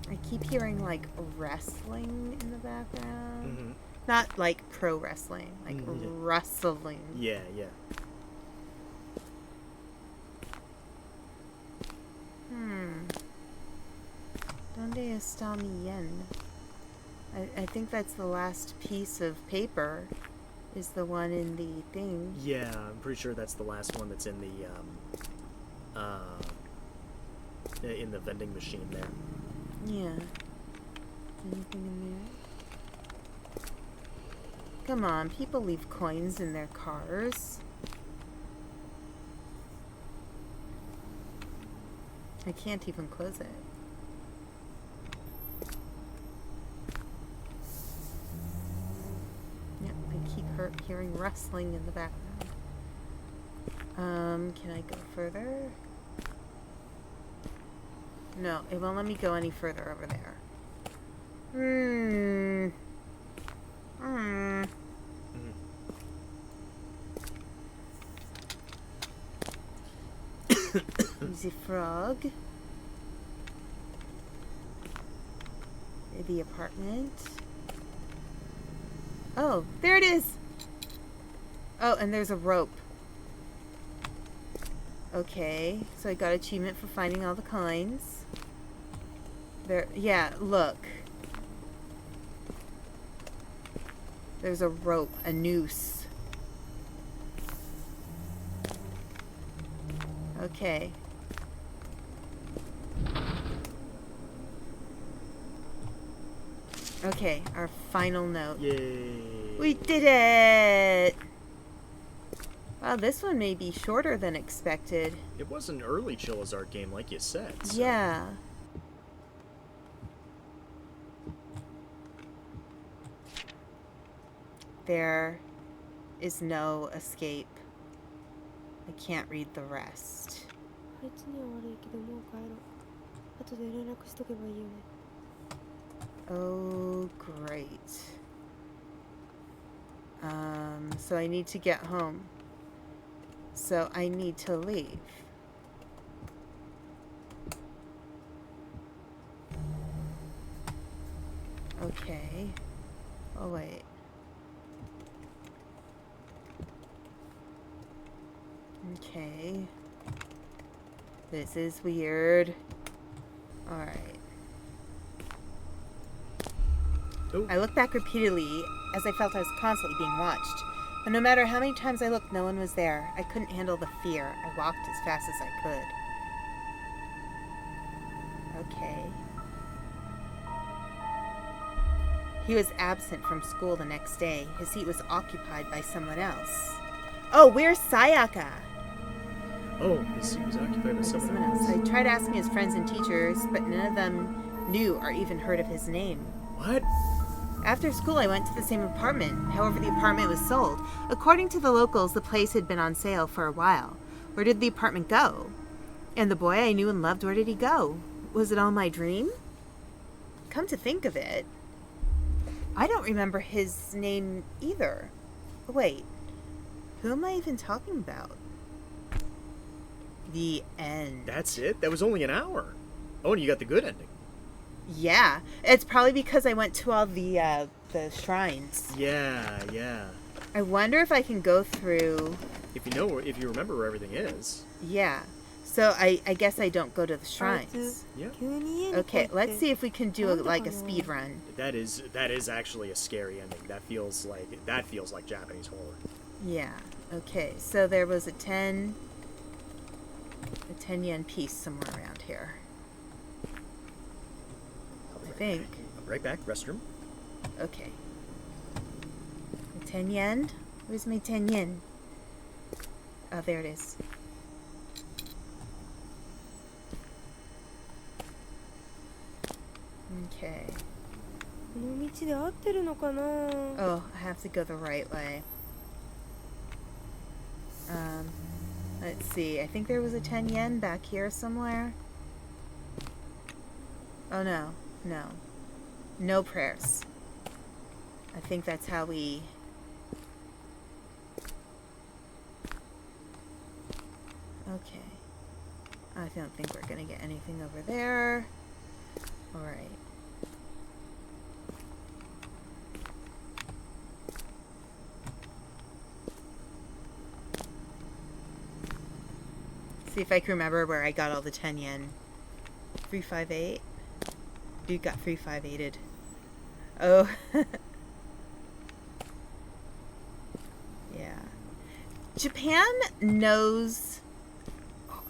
I keep hearing like wrestling in the background. Not like pro wrestling, like rustling. Yeah. Donde está mi yen? I think that's the last piece of paper. Is the one in the thing. Yeah, I'm pretty sure that's the last one that's in the vending machine there. Yeah. Anything in there? Come on, people leave coins in their cars. I can't even close it. Yep, I keep hearing rustling in the background. Can I go further? No, it won't let me go any further over there. The frog. The apartment. Oh, there it is! Oh, and there's a rope. Okay, so I got achievement for finding all the coins. There, yeah, look. There's a rope, a noose. Okay. Okay, our final note. Yay. We did it! Wow, this one may be shorter than expected. It was an early Chilla's art game, like you said. So. Yeah. There is no escape. I can't read the rest. あいつには悪いけどもう帰ろう。後で連絡しとけばいいよね。 Oh, great. So I need to get home. So I need to leave. Okay. Oh, wait. Okay. This is weird. Alright. Ooh. I looked back repeatedly as I felt I was constantly being watched. But no matter how many times I looked, no one was there. I couldn't handle the fear. I walked as fast as I could. Okay. He was absent from school the next day. His seat was occupied by someone else. Oh, where's Sayaka? Oh, his seat was occupied by someone else. I tried asking his friends and teachers, but none of them knew or even heard of his name. What? After school, I went to the same apartment. However, the apartment was sold. According to the locals, the place had been on sale for a while. Where did the apartment go? And the boy I knew and loved, where did he go? Was it all my dream? Come to think of it, I don't remember his name either. Wait, who am I even talking about? The end. That's it? That was only an hour. Oh, and you got the good ending. Yeah, it's probably because I went to all the shrines. Yeah. I wonder if I can go through... If you remember where everything is. Yeah. So I guess I don't go to the shrines. Yeah. Okay, let's see if we can do a speed run. That is actually a scary ending. That feels like Japanese horror. Yeah. Okay, so there was a 10 yen piece somewhere around here. I think. I'll be right back. Restroom. Okay. 10 yen? Where's my 10 yen? Oh, there it is. Okay. Oh, I have to go the right way. Let's see. I think there was a 10 yen back here somewhere. Oh, no. No. No prayers. I think that's how we... Okay. I don't think we're gonna get anything over there. Alright. See if I can remember where I got all the 10 yen. 358? Dude got 358'd. Oh. Yeah. Japan knows...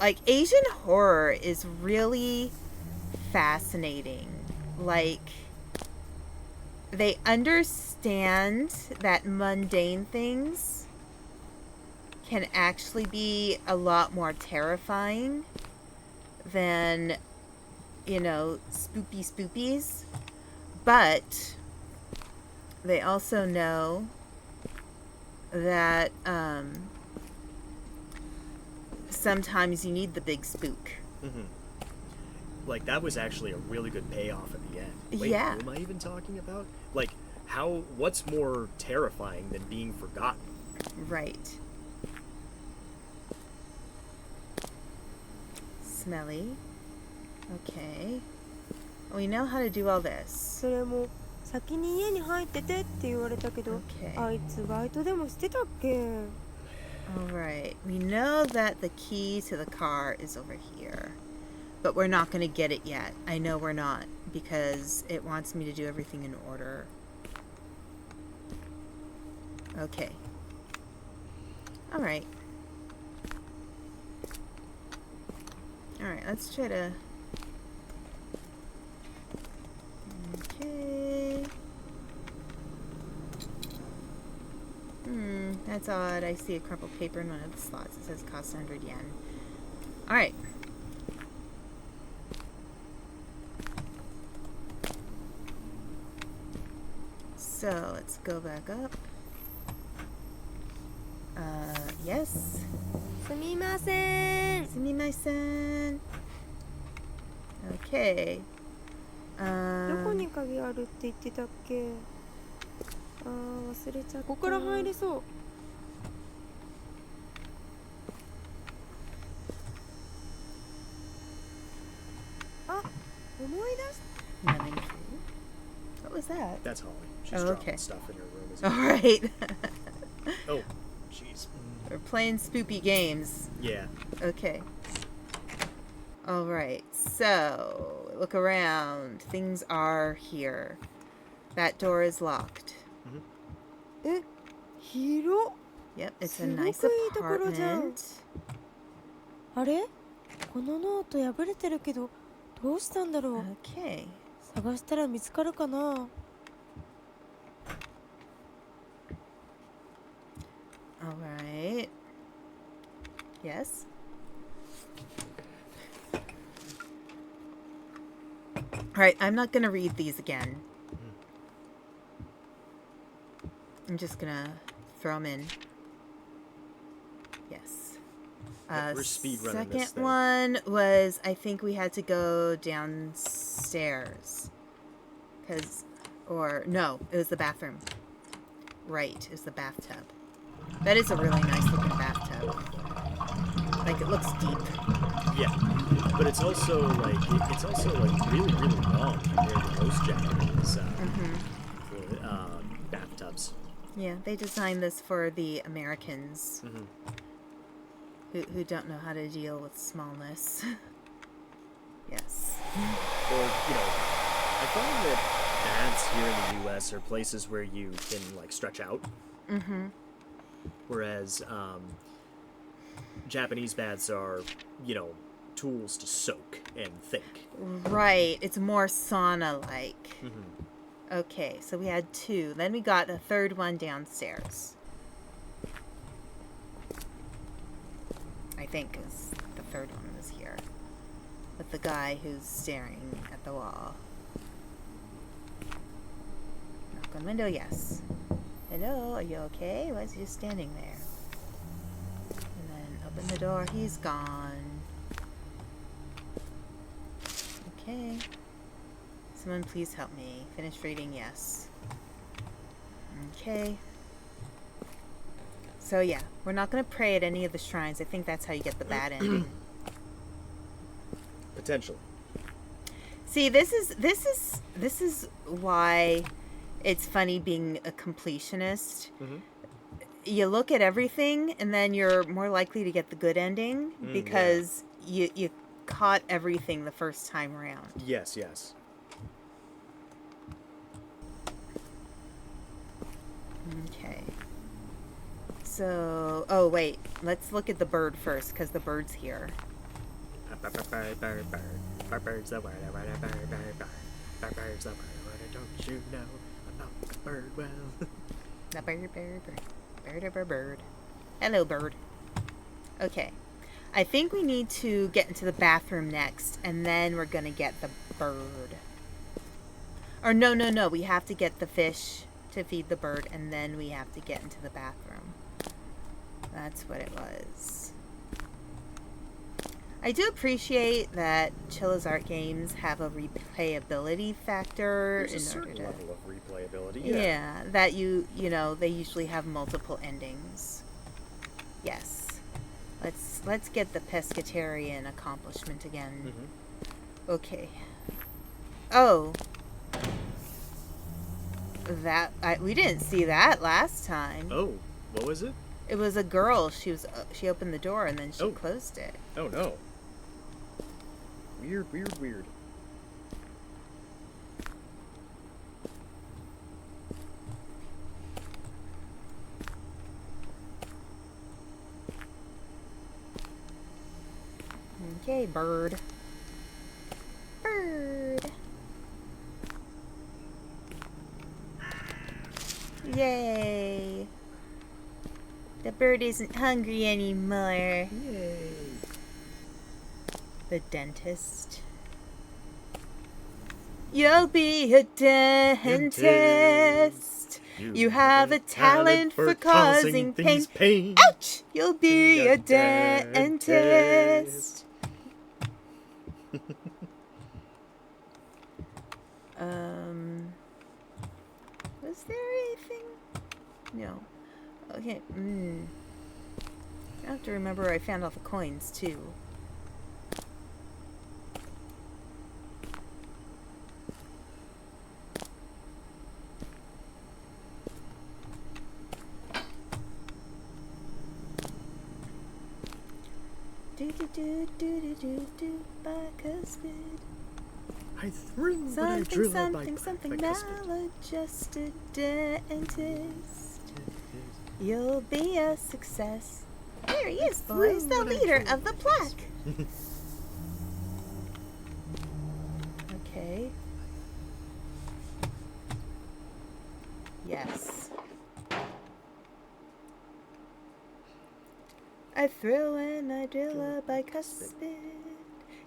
Like, Asian horror is really fascinating. Like, they understand that mundane things can actually be a lot more terrifying than, spoopies. But they also know that sometimes you need the big spook. Mm-hmm. Like, that was actually a really good payoff at the end. Wait, Yeah. who am I even talking about? Like, what's more terrifying than being forgotten? Right. Smelly. Okay. We know how to do all this. それも先に家に入っててって言われたけど、 Okay. あいつバイトでもしてたっけ？ Alright. We know that the key to the car is over here. But we're not going to get it yet. I know we're not. Because it wants me to do everything in order. Okay. Alright. Alright, let's try to... Okay. That's odd. I see a crumpled paper in one of the slots. It says cost 100 yen. Alright. So, let's go back up. Yes. すみません。 Sumimasen. Okay. どこに鍵あるって言ってたっけ？あー、忘れちゃった。ここから入れそう。あ、思い出し Numbing food. What was that? That's Holly. She's Oh, dropping okay. stuff in her room. Alright. Oh, jeez. We're playing spoopy games. Yeah. Okay. Alright, so look around. Things are here. That door is locked. え、広っ。 Yep, it's a すごくいい nice ところじゃん。 apartment. あれ？このノート破れてるけど、どうしたんだろう。 Okay. 探したら見つかるかな。 Alright. Yes? Alright, I'm not gonna read these again. I'm just gonna throw them in. Yes. Yeah, we're speedrunning Second this thing. one was, I think we had to go downstairs. No, it was the bathroom. Right, it was the bathtub. That is a really nice looking bathtub. Like, it looks deep. Yeah. But it's also like really, really long compared to most Japanese bathtubs. Yeah, they designed this for the Americans Mm-hmm. who don't know how to deal with smallness. Yes. Or, I find that baths here in the U.S. are places where you can, like, stretch out. Mm-hmm. Whereas Japanese baths are, tools to soak and think. Right. It's more sauna-like. Mm-hmm. Okay, so we had two. Then we got a third one downstairs. I think is the third one was here. With the guy who's staring at the wall. Knock on window, yes. Hello, are you okay? Why is he just standing there? And then open the door, he's gone. Okay. Someone please help me. Finish reading, yes. Okay. So yeah, we're not going to pray at any of the shrines. I think that's how you get the bad ending. Potentially. See, this is why it's funny being a completionist. Mm-hmm. You look at everything, and then you're more likely to get the good ending because you caught everything the first time around. Yes, yes. Okay. So, oh wait, let's look at the bird first because the bird's here. Bird's the word, bird's the word, don't you know bird well. The bird. Hello, bird. Okay. I think we need to get into the bathroom next, and then we're gonna get the bird. Or no. We have to get the fish to feed the bird, and then we have to get into the bathroom. That's what it was. I do appreciate that Chilla's art games have a replayability factor. There's a certain level of replayability. Yeah, that you know, they usually have multiple endings. Yes. Let's get the pescatarian accomplishment again. Mm-hmm. Okay. Oh. We didn't see that last time. Oh, what was it? It was a girl. She opened the door and then she closed it. Oh no. Weird. Okay, bird. Yay. The bird isn't hungry anymore. Yay. The dentist. You'll be a dentist. You have a talent for causing pain. Ouch! You'll be a dentist. Was there anything? No. Okay. I have to remember where I found all the coins too. Bicuspid. I thrill when I drill a Something bicuspid. maladjusted dentist. You'll be a success. There he is, boys, the leader of the plaque. Okay. Yes. I thrill when I drill a bicuspid.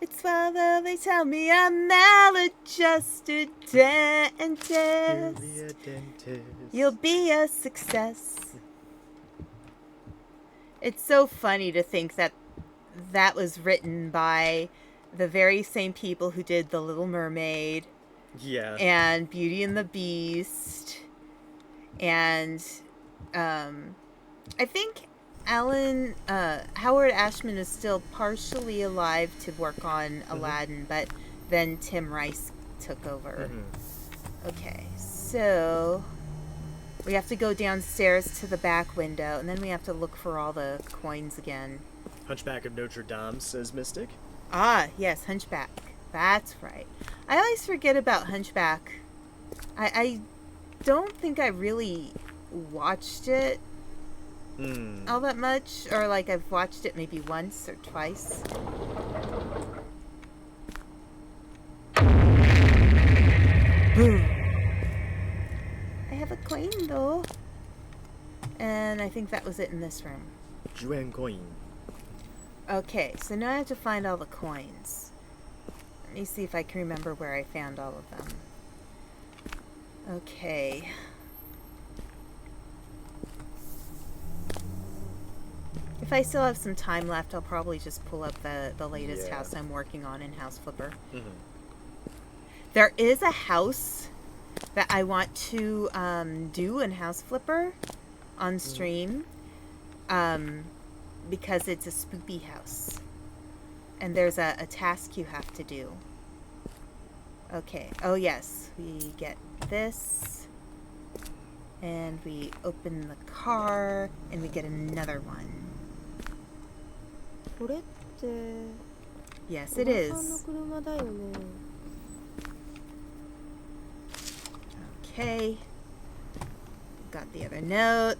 It's while they tell me I'm maladjusted dentist. You'll be a dentist. You'll be a success. It's so funny to think that that was written by the very same people who did The Little Mermaid. Yeah. And Beauty and the Beast. And I think Howard Ashman is still partially alive to work on Aladdin, but then Tim Rice took over. Okay, so we have to go downstairs to the back window, and then we have to look for all the coins again. Hunchback of Notre Dame, says Mystic. Ah, yes, Hunchback. That's right. I always forget about Hunchback. I don't think I really watched it all that much, or like I've watched it maybe once or twice. Boom. I have a coin though, and I think that was it in this room. Juan coin. Okay, so now I have to find all the coins. Let me see if I can remember where I found all of them. Okay. If I still have some time left, I'll probably just pull up the latest house I'm working on in House Flipper. There is a house that I want to do in House Flipper on stream because it's a spoopy house. And there's a task you have to do. Okay. Oh, yes. We get this. And we open the car. And we get another one. これって Yes, お it ばさんの is. 車だよね Okay. Got the other note.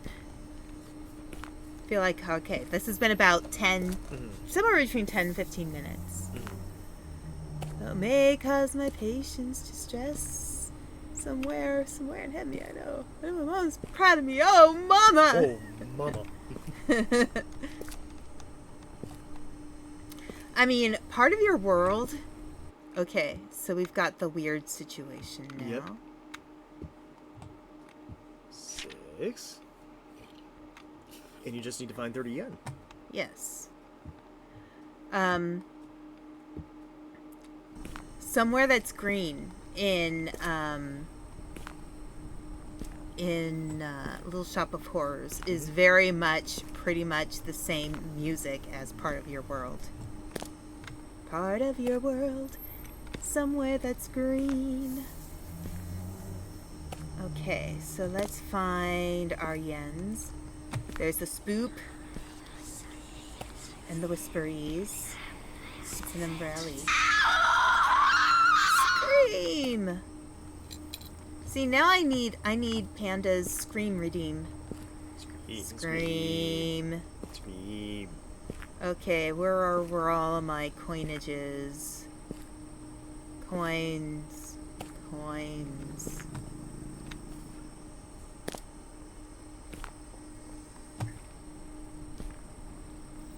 Feel like, okay, this has been about 10, somewhere between 10 and 15 minutes. It may cause my patience to stress. Somewhere in heaven, I know. I know my mom's proud of me. Oh, Mama! Oh, mama. I mean, part of your world... Okay, so we've got the weird situation now. Yep. 6. And you just need to find 30 yen. Yes. Somewhere that's green in Little Shop of Horrors is very much, pretty much the same music as Part of Your World. Part of your world, somewhere that's green. Okay, so let's find our yens. There's the spoop and the whisperies. It's an umbrella. Scream! See, now I need Panda's scream redeem. Scream. Scream. Okay, where are all of my coinages? Coins.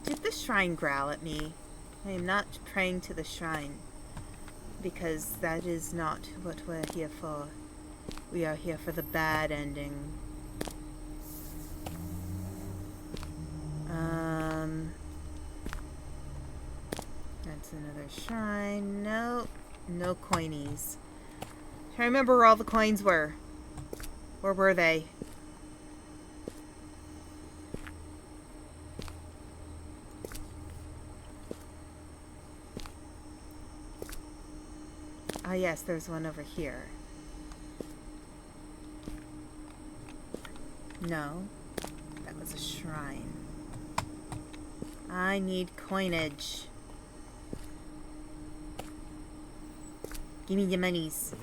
Did the shrine growl at me? I am not praying to the shrine, because that is not what we're here for. We are here for the bad ending. That's another shrine. Nope. No coinies. I remember where all the coins were. Where were they? Ah, yes, there's one over here. No, that was a shrine. I need coinage. Give me your monies.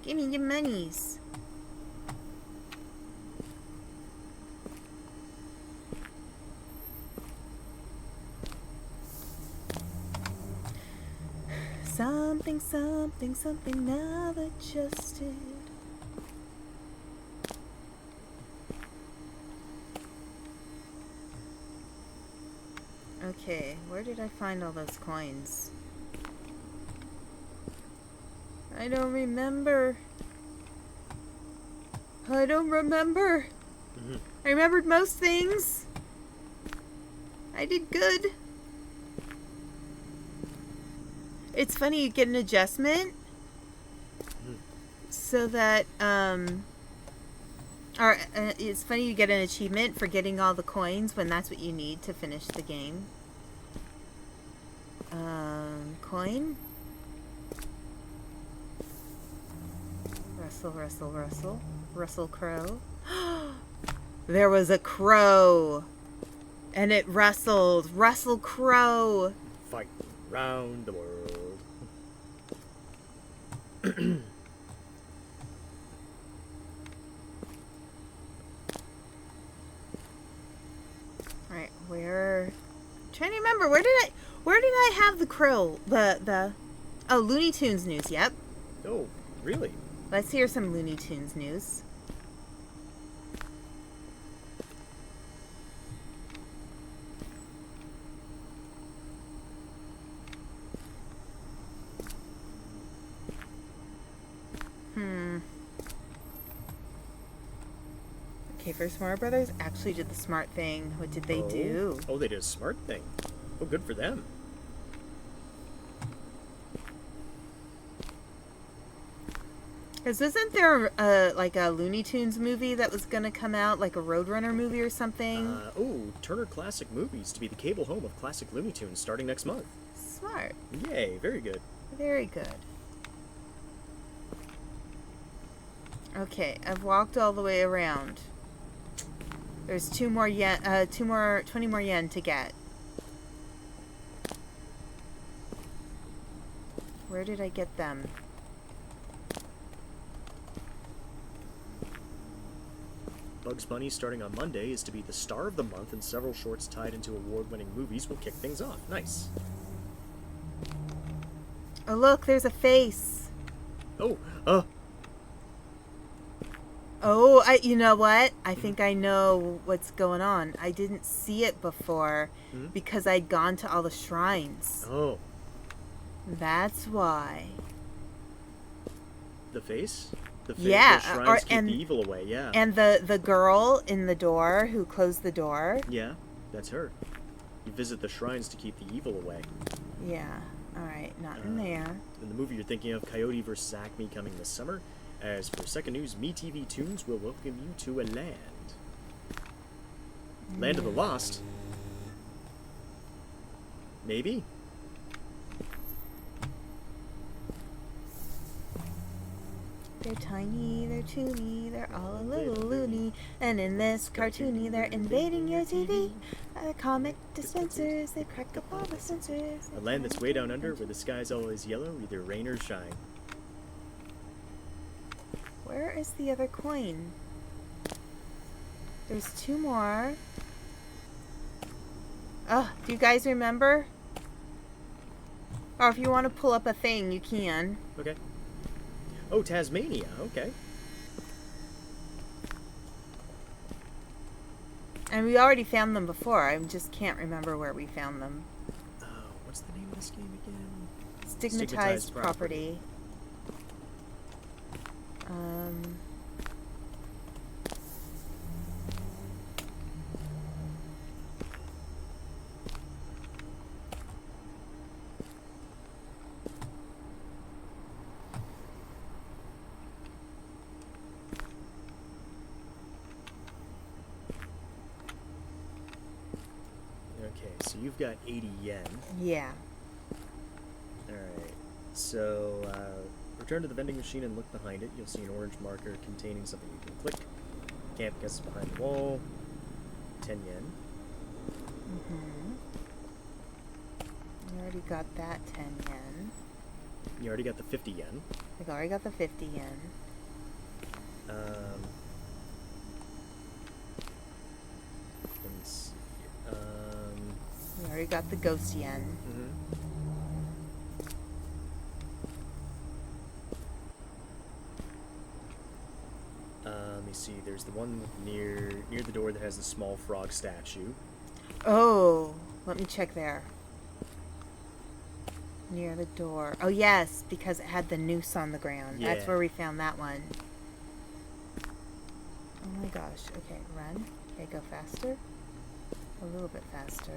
Give me your monies. Something now adjusted. Okay, where did I find all those coins? I don't remember. I remembered most things. I did good. It's funny, you get an adjustment so that, it's funny you get an achievement for getting all the coins when that's what you need to finish the game. Coin. Russell Crowe. There was a crow. And it rustled. Russell Crowe. Fight round the world. Alright, where... I'm trying to remember, where did I have the crow? Oh, Looney Tunes news, yep. Oh, really? Let's hear some Looney Tunes news. Okay, First Warner Brothers actually did the smart thing. What did they do? Oh, they did a smart thing. Oh, good for them. Because isn't there like a Looney Tunes movie that was going to come out, like a Roadrunner movie or something? Turner Classic Movies to be the cable home of classic Looney Tunes starting next month. Smart. Yay, very good. Very good. Okay, I've walked all the way around. There's 20 more yen to get. Where did I get them? Bugs Bunny, starting on Monday, is to be the star of the month, and several shorts tied into award-winning movies will kick things off. Nice. Oh, look, there's a face. Oh, Oh, you know what? I think I know what's going on. I didn't see it before because I'd gone to all the shrines. Oh, That's why. the face? The Yeah, shrines keep the evil away, yeah. And the girl in the door who closed the door. Yeah, that's her. You visit the shrines to keep the evil away. Yeah. All right, not in there. In the movie you're thinking of, Coyote vs. Acme, coming this summer. As for second news, MeTV Tunes will welcome you to a land. Land of the Lost? Maybe? They're tiny, they're toony, they're all a little loony. And in this cartoony, they're invading your TV. Comic dispensers, they crack up all the sensors. A land that's way down under, where the sky's always yellow, either rain or shine. Where is the other coin? There's two more. Oh, do you guys remember? Or if you want to pull up a thing, you can. Okay. Oh, Tasmania, okay. And we already found them before. I just can't remember where we found them. Oh, what's the name of this game again? Stigmatized property. Okay, so you've got 80 yen. Yeah. Alright, so return to the vending machine and look behind it. You'll see an orange marker containing something you can click. Can't guess behind the wall. 10 yen. You already got that 10 yen. You already got the 50 yen. I already got the 50 yen. Let me see. You already got the ghost yen. Let me see. There's the one near the door that has the small frog statue. Oh, let me check there. Near the door. Oh, yes, because it had the noose on the ground. Yeah. That's where we found that one. Oh my gosh. Okay, run. Okay, go faster. A little bit faster.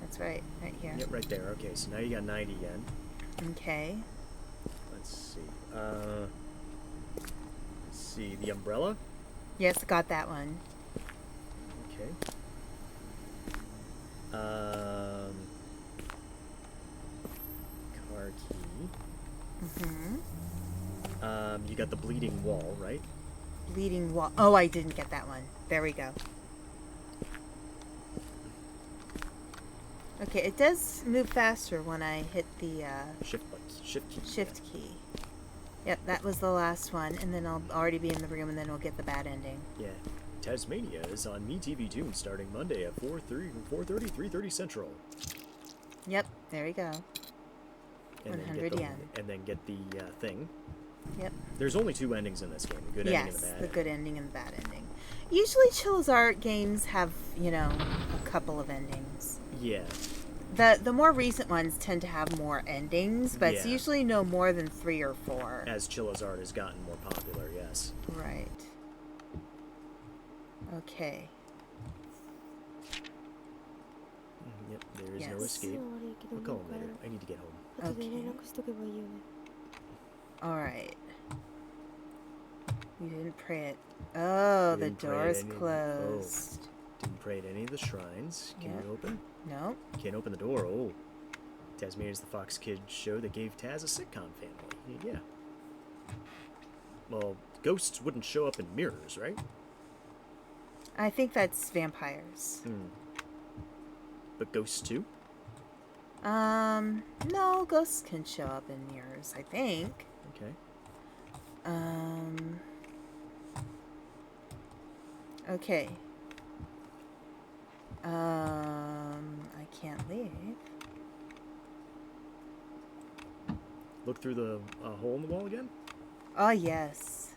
That's right. Right here. Yep, right there. Okay, so now you got 90 yen. Okay. Let's see. Let's see. The umbrella? Yes, got that one. Okay. Car key. You got the bleeding wall, right? Bleeding wall. Oh, I didn't get that one. There we go. Okay, it does move faster when I hit the Shift key. shift key. Yep, that was the last one, and then I'll already be in the room, and then we'll get the bad ending. Yeah. Tasmania is on MeTV Tunes starting Monday at 3:30 Central. Yep, there we go. And 100 yen. And then get the thing. Yep. There's only two endings in this game: the good ending and the bad. Yes, the ending. good ending and the bad ending. Usually, Chilla's Art games have, a couple of endings. Yeah. The more recent ones tend to have more endings, but it's Yeah. usually no more than 3 or 4. As Chilla's Art has gotten more popular, yes. Right. Okay. Yep. There is no Yes. escape. I'll call him later. I need to get home. 後で Okay. 連絡しとけばいいよね Alright. You didn't pray it. Oh, You the didn't pray at door's any of the- closed. Didn't pray at any of the shrines. Can Yeah. you open? Nope. Can't open the door. Oh. Tasmania's the Fox Kids show that gave Taz a sitcom family. Yeah. Well, ghosts wouldn't show up in mirrors, right? I think that's vampires. But ghosts too? No, ghosts can show up in mirrors, I think. Okay. Okay. I can't leave. Look through the hole in the wall again? Oh, yes.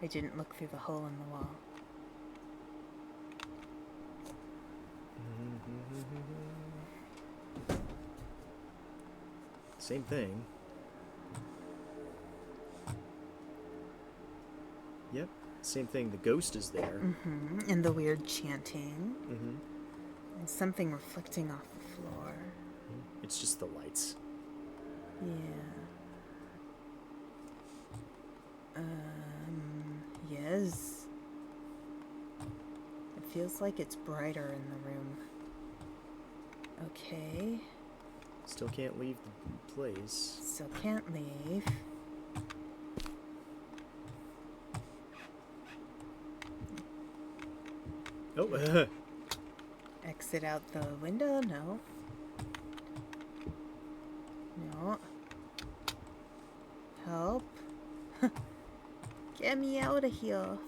I didn't look through the hole in the wall. Same thing. Yep, same thing. The ghost is there. Mm-hmm. And the weird chanting. Mm-hmm. And something reflecting off the floor. It's just the lights. Yeah. Yes. It feels like it's brighter in the room. Okay. Still can't leave the place. Still can't leave. Oh, Exit out the window? No. No. Help. Get me out of here.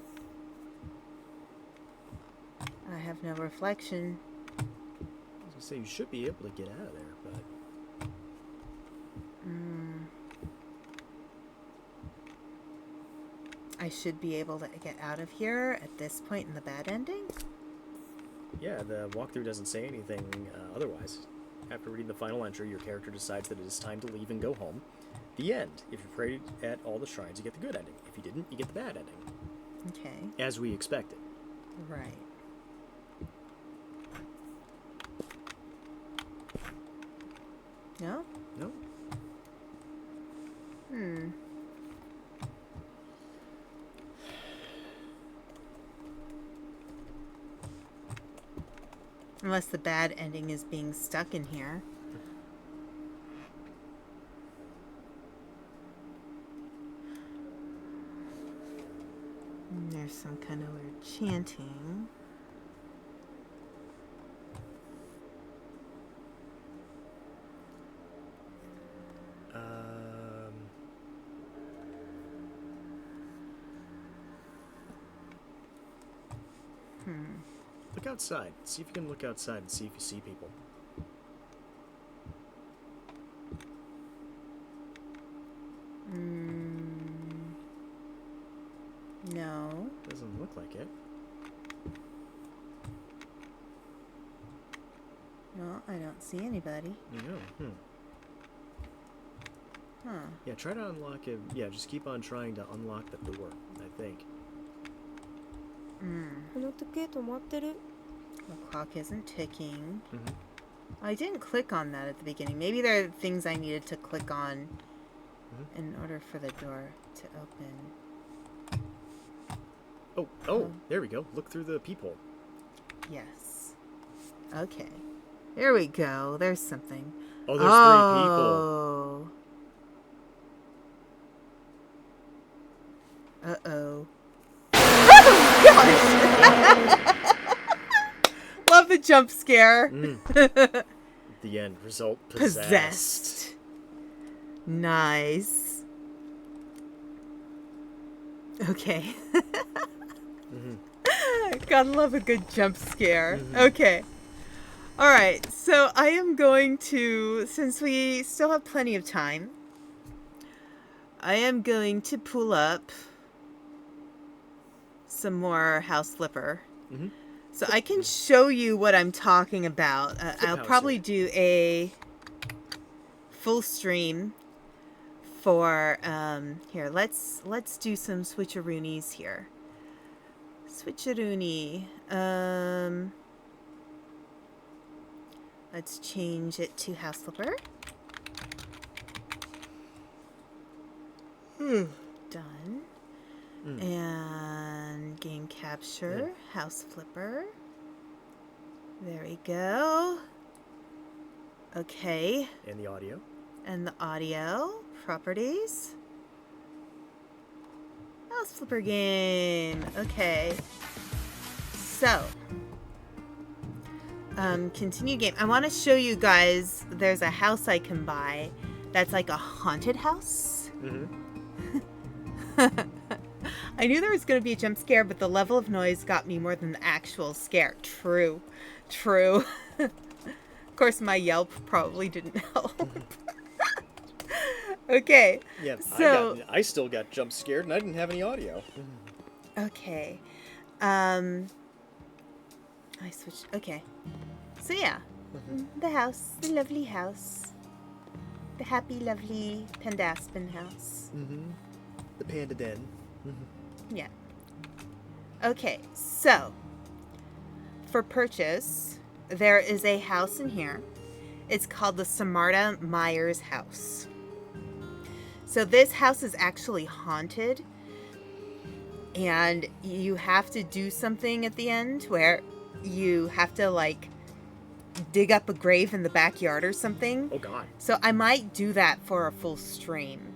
I have no reflection. I was gonna say you should be able to get out of there, but I should be able to get out of here at this point in the bad ending? yeah, the walkthrough doesn't say anything otherwise. After reading the final entry, your character decides that it is time to leave and go home. The end. If you prayed at all the shrines, you get the good ending. If you didn't, you get the bad ending. Okay. As we expected. Right. No? No? Unless the bad ending is being stuck in here. And there's some kind of weird chanting. Look outside. See if you can look outside and see if you see people. No. Doesn't look like it. No, I don't see anybody. No. Huh. Yeah, try to unlock it. Yeah, just keep on trying to unlock the door, I think. この時計止まってる The clock isn't ticking. Mm-hmm. I didn't click on that at the beginning. Maybe there are things I needed to click on in order for the door to open. Oh, there we go. Look through the peephole. Yes. Okay. There we go. There's something. Oh, there's 3 people. Uh-oh. Oh, gosh! Love the jump scare. The end result, possessed. Nice. Okay. Gotta love a good jump scare. Okay. Alright, so I am going to, since we still have plenty of time, I am going to pull up some more House Flipper. So I can show you what I'm talking about. I'll probably do a full stream for here. Let's do some switcheroonies here. Switcheroony. Let's change it to House Flipper. Done. And game capture, House Flipper. There we go. Okay. And the audio. And the audio properties. House Flipper game. Okay. So, continue game. I want to show you guys. There's a house I can buy that's like a haunted house. I knew there was going to be a jump scare, but the level of noise got me more than the actual scare. True. Of course, my Yelp probably didn't help. Okay. Yeah, so I still got jump scared and I didn't have any audio. Okay. I switched. Okay. So yeah, the house, the lovely house, the happy, lovely Aspen house. Mm-hmm. The panda den. Yeah. Okay, so for purchase, there is a house in here. It's called the Samarta Myers house. So this house is actually haunted, and you have to do something at the end where you have to like dig up a grave in the backyard or something. Oh God. So I might do that for a full stream.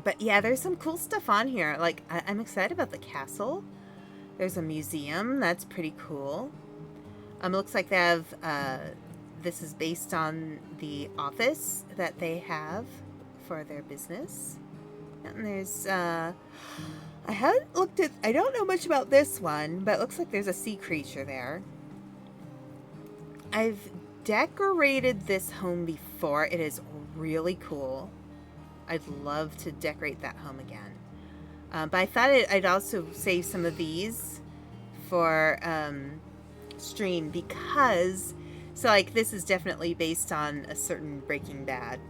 But yeah, there's some cool stuff on here. Like, I'm excited about the castle. There's a museum. That's pretty cool. Looks like they have, this is based on the office that they have for their business. And there's, I haven't looked at, I don't know much about this one, but it looks like there's a sea creature there. I've decorated this home before. It is really cool. I'd love to decorate that home again. But I thought I'd also save some of these for stream because, so like this is definitely based on a certain Breaking Bad.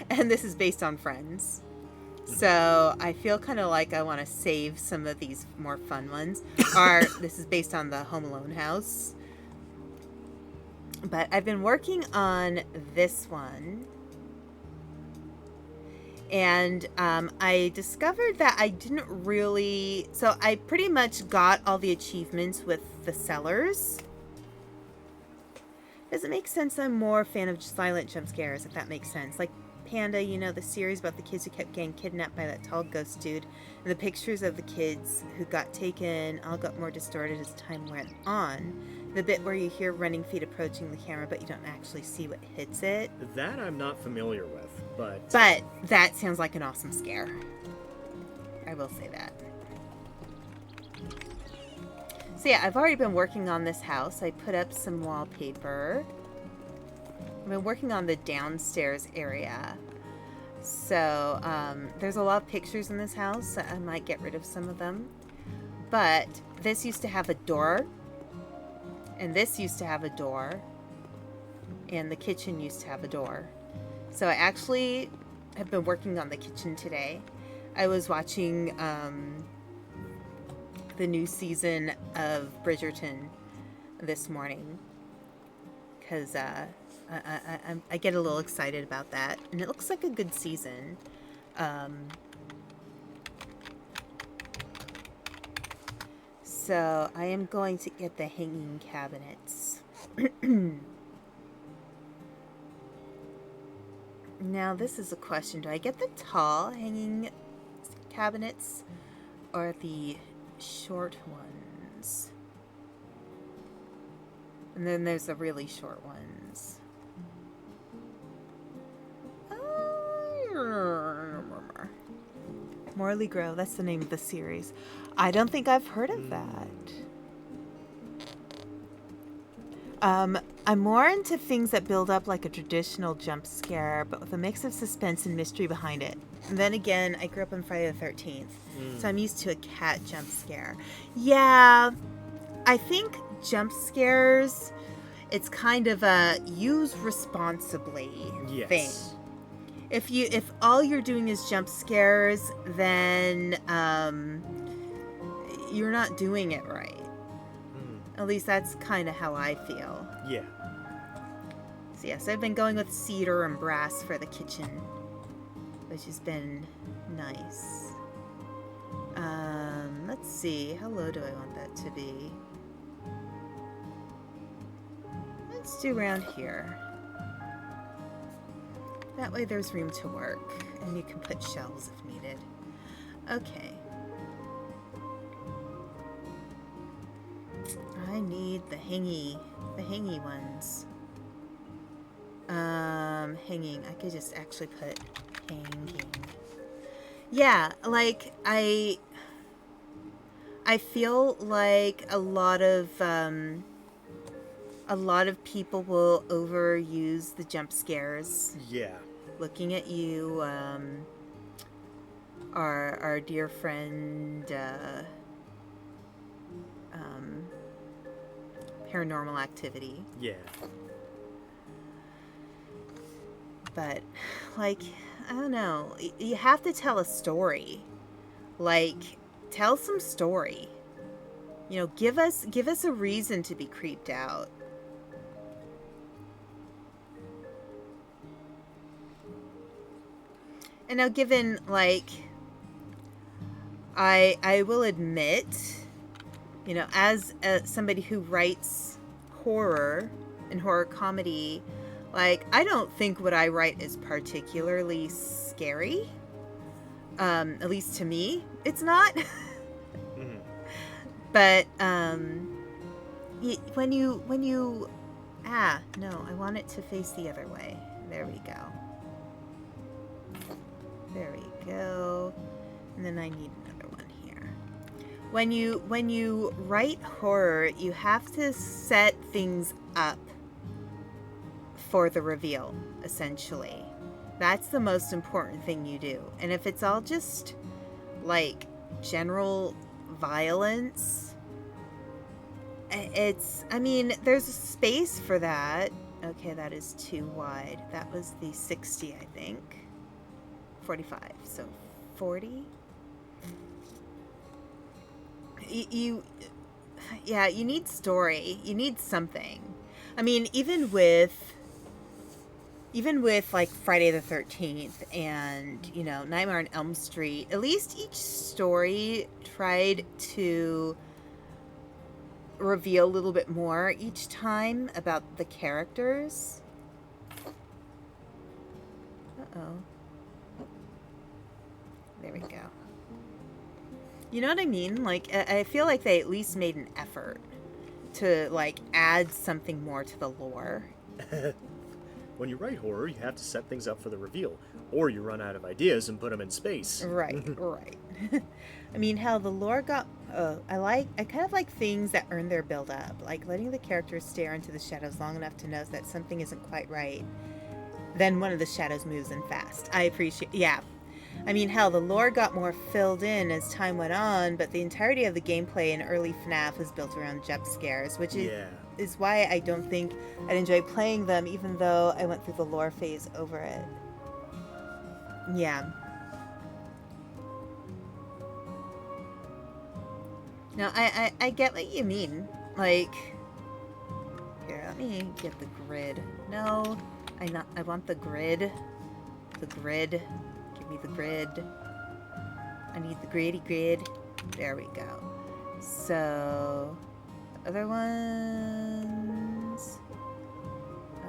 And this is based on Friends. So I feel kind of like I want to save some of these more fun ones. Or this is based on the Home Alone house. But I've been working on this one. And I discovered that I didn't really... So I pretty much got all the achievements with the sellers. Does it make sense? I'm more a fan of silent jump scares, if that makes sense. Like Panda, you know, the series about the kids who kept getting kidnapped by that tall ghost dude. And the pictures of the kids who got taken all got more distorted as time went on. The bit where you hear running feet approaching the camera, but you don't actually see what hits it. That I'm not familiar with, but... But that sounds like an awesome scare. I will say that. So yeah, I've already been working on this house. I put up some wallpaper. I've been working on the downstairs area. So there's a lot of pictures in this house. So I might get rid of some of them. But this used to have a door. And this used to have a door. And the kitchen used to have a door. So I actually have been working on the kitchen today. I was watching the new season of Bridgerton this morning. Because I get a little excited about that. And it looks like a good season. So I am going to get the hanging cabinets. Now this is a question. Do I get the tall hanging cabinets or the short ones? And then there's the really short ones. Morley Grove, that's the name of the series. I don't think I've heard of that. I'm more into things that build up like a traditional jump scare, but with a mix of suspense and mystery behind it. And then again, I grew up on Friday the 13th, so I'm used to a cat jump scare. Yeah, I think jump scares, it's kind of a use responsibly thing. If all you're doing is jump scares, then you're not doing it right. At least that's kind of how I feel. Yeah. So yes, I've been going with cedar and brass for the kitchen, which has been nice. Let's see, how low do I want that to be? Let's do around here. That way there's room to work, and you can put shelves if needed. Okay. I need the hangy ones. Hanging. I could just actually put hanging. Yeah, like I feel like a lot of people will overuse the jump scares. Yeah. Looking at you, our dear friend Paranormal Activity. Yeah. But, like, I don't know. You have to tell a story. Like, tell some story. You know, give us a reason to be creeped out. And now, given, like, I will admit, you know, as somebody who writes horror and horror comedy, like, I don't think what I write is particularly scary. At least to me, it's not. Mm-hmm. But when you no, I want it to face the other way. There we go. There we go. And then I need another one here. When you write horror, you have to set things up for the reveal, essentially. That's the most important thing you do. And if it's all just like general violence, I mean, there's a space for that. Okay, that is too wide. That was the 60, I think. 45, so 40. You need story. You need something. I mean, even with like Friday the 13th and, you know, Nightmare on Elm Street, at least each story tried to reveal a little bit more each time about the characters. Uh-oh. There we go. You know what I mean? Like, I feel like they at least made an effort to, like, add something more to the lore. When you write horror, you have to set things up for the reveal, or you run out of ideas and put them in space. Right, right. I mean, hell, the lore got... I kind of like things that earn their build up, like letting the characters stare into the shadows long enough to know that something isn't quite right. Then one of the shadows moves in fast. I appreciate... Yeah. I mean, hell, the lore got more filled in as time went on, but the entirety of the gameplay in early FNAF was built around jump scares, which is why I don't think I'd enjoy playing them, even though I went through the lore phase over it. Yeah. No, I get what you mean. Like, here, let me get the grid. No, I want the grid. The grid. Give me the grid. I need the gritty grid. There we go. So, the other ones.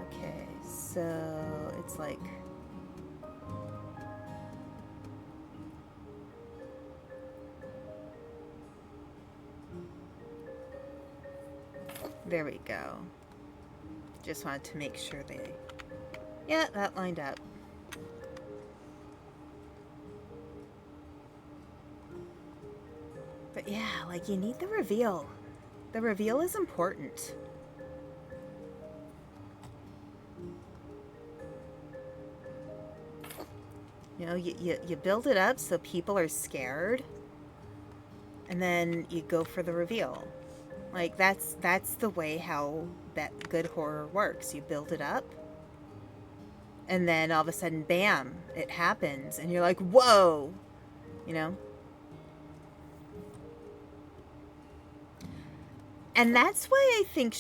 Okay, so it's like... There we go. Just wanted to make sure they... Yeah, that lined up. But yeah, like, you need the reveal. The reveal is important. You know, you build it up so people are scared, and then you go for the reveal. Like, that's the way how that good horror works. You build it up, and then all of a sudden, bam, it happens, and you're like, whoa, you know? And that's why I think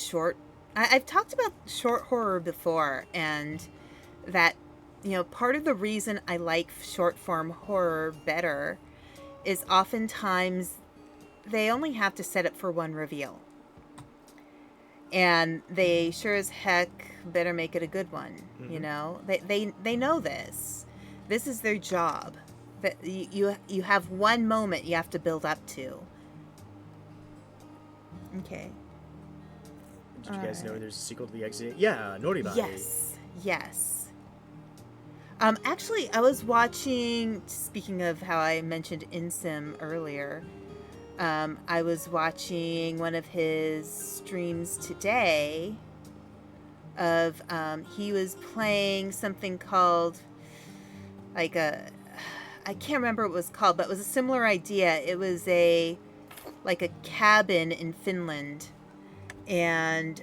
I've talked about short horror before, and that, you know, part of the reason I like short form horror better is oftentimes they only have to set up for one reveal. And they sure as heck better make it a good one, you know? They know this. This is their job. That you have one moment you have to build up to. Okay. Did you guys know there's a sequel to the Exit? Yeah, Noribari. Yes. Actually, I was watching, speaking of how I mentioned InSim earlier, I was watching one of his streams today of, he was playing something called, like I can't remember what it was called, but it was a similar idea. It was a cabin in Finland, and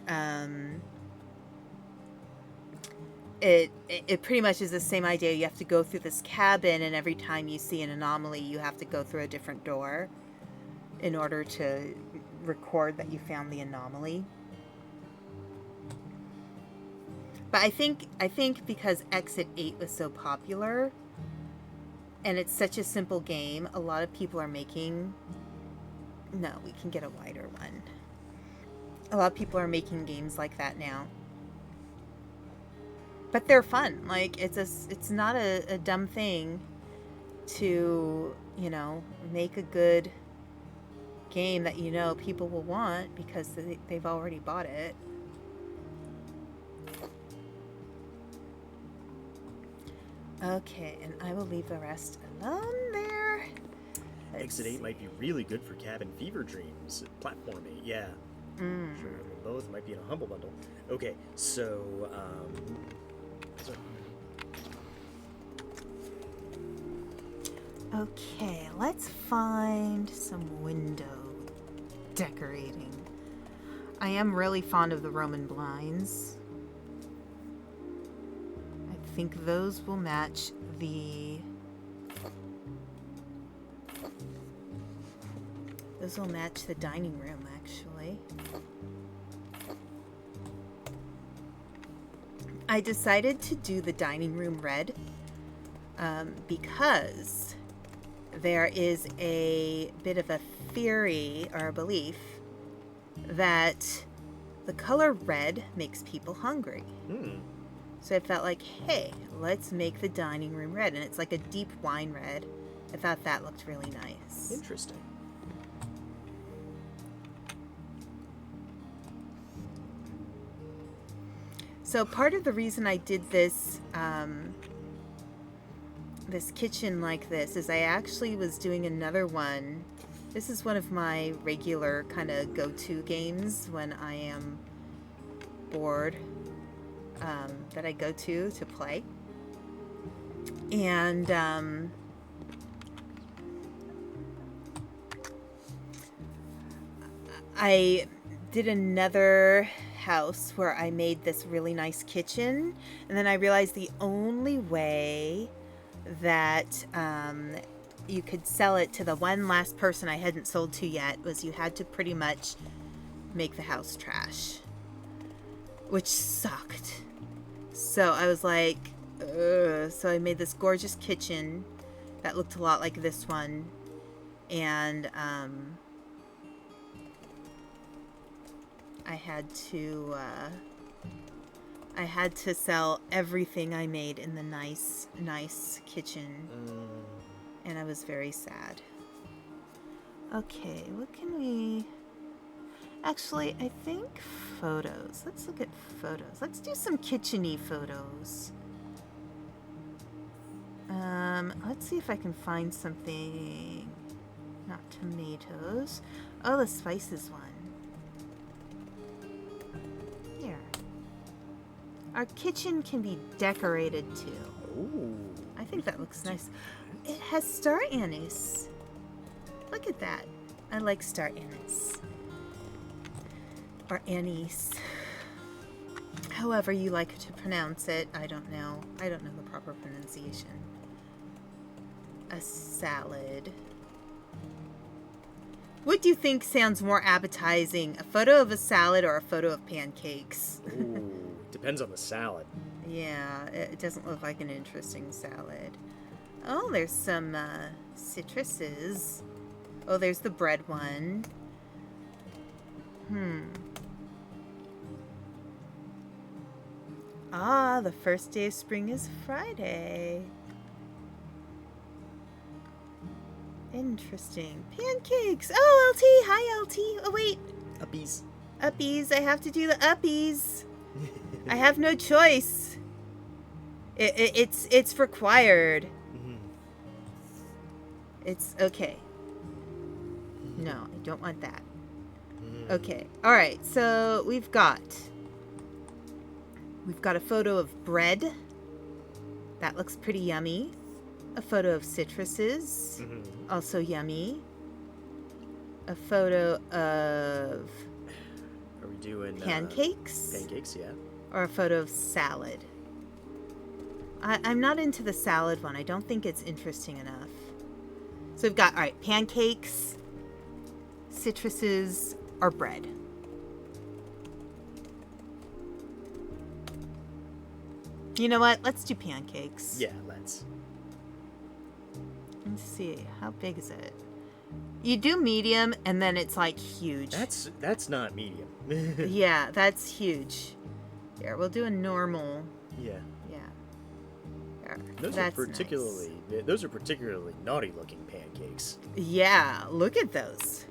it pretty much is the same idea. You have to go through this cabin, and every time you see an anomaly, you have to go through a different door in order to record that you found the anomaly. But I think because Exit 8 was so popular, and it's such a simple game, a lot of people are making... No, we can get a wider one. A lot of people are making games like that now. But they're fun. Like, it's not a dumb thing to, make a good game that people will want because they've already bought it. Okay, and I will leave the rest alone there. Exit 8 might be really good for cabin fever dreams. Platform 8, yeah. Sure, both might be in a humble bundle. Okay, so, Okay, let's find some window decorating. I am really fond of the Roman blinds. I think those will match the... Those will match the dining room, actually. I decided to do the dining room red because there is a bit of a theory or a belief that the color red makes people hungry. So I felt like, hey, let's make the dining room red. And it's like a deep wine red. I thought that looked really nice. Interesting. So part of the reason I did this this kitchen like this is I actually was doing another one. This is one of my regular kind of go-to games when I am bored that I go to play. And I did another house where I made this really nice kitchen, and then I realized the only way that you could sell it to the one last person I hadn't sold to yet was you had to pretty much make the house trash, which sucked. So I was like, ugh. So I made this gorgeous kitchen that looked a lot like this one, and I had to sell everything I made in the nice kitchen. And I was very sad. Okay, what can we... Actually, I think photos. Let's look at photos. Let's do some kitchen-y photos. Let's see if I can find something... Not tomatoes. Oh, the spices one. Here. Our kitchen can be decorated too. Ooh. I think that looks nice. It has star anise. Look at that. I like star anise. Or anise. However you like to pronounce it. I don't know. I don't know the proper pronunciation. A salad. What do you think sounds more appetizing? A photo of a salad or a photo of pancakes? Ooh, depends on the salad. Yeah, it doesn't look like an interesting salad. Oh, there's some citruses. Oh, there's the bread one. Ah, the first day of spring is Friday. Interesting. Pancakes! Oh, LT! Hi, LT! Oh, wait. Uppies. Uppies. I have to do the uppies. I have no choice. It's required. It's okay. No, I don't want that. Okay. All right. So we've got a photo of bread. That looks pretty yummy. A photo of citruses, Mm-hmm. also yummy. A photo of Are we doing pancakes? Pancakes, yeah. Or a photo of salad? I'm not into the salad one. I don't think it's interesting enough. So we've got, all right, pancakes, citruses, or bread. You know what? Let's do pancakes. Yeah, let's. Let's see. How big is it? You do medium, and then it's like huge. That's not medium. Yeah, that's huge. Here, we'll do a normal. Yeah. Yeah. There, Those that's are particularly naughty looking pancakes. nice. Yeah, look at those.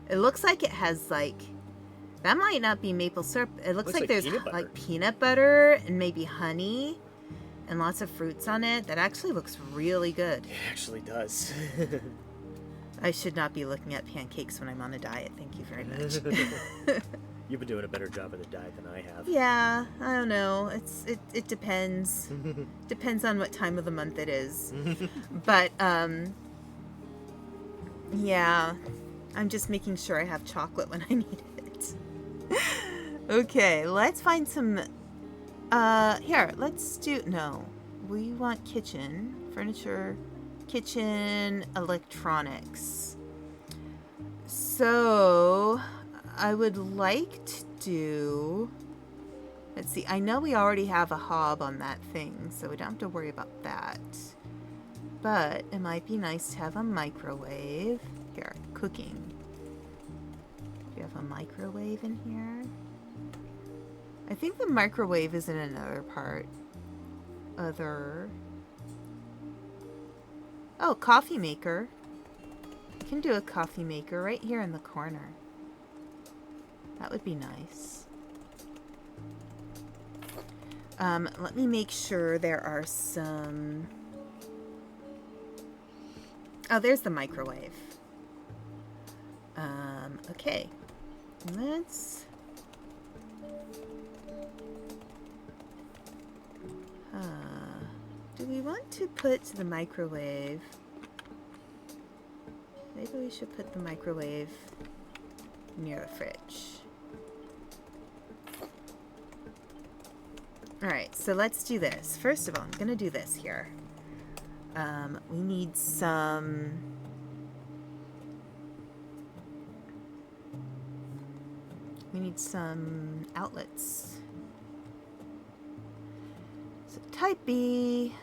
It looks like it has like, that might not be maple syrup. It looks like there's peanut butter. like peanut butter and maybe honey and lots of fruits on it. That actually looks really good. It actually does. I should not be looking at pancakes when I'm on a diet. Thank you very much. You've been doing a better job of the diet than I have. Yeah, I don't know. It depends. Depends on what time of the month it is. But yeah, I'm just making sure I have chocolate when I need it. Okay, let's find some here, let's do we want kitchen, furniture, kitchen, electronics. So I would like to do, let's see, I know we already have a hob on that thing, so we don't have to worry about that. But it might be nice to have a microwave. Here, cooking. Do you have a microwave in here? I think the microwave is in another part. Oh, coffee maker. I can do a coffee maker right here in the corner. That would be nice. Let me make sure there are some... Oh, there's the microwave. Okay. Let's... do we want to put the microwave... Maybe we should put the microwave near the fridge. Alright, so let's do this. First of all, I'm going to do this here. We need some... outlets. So type B...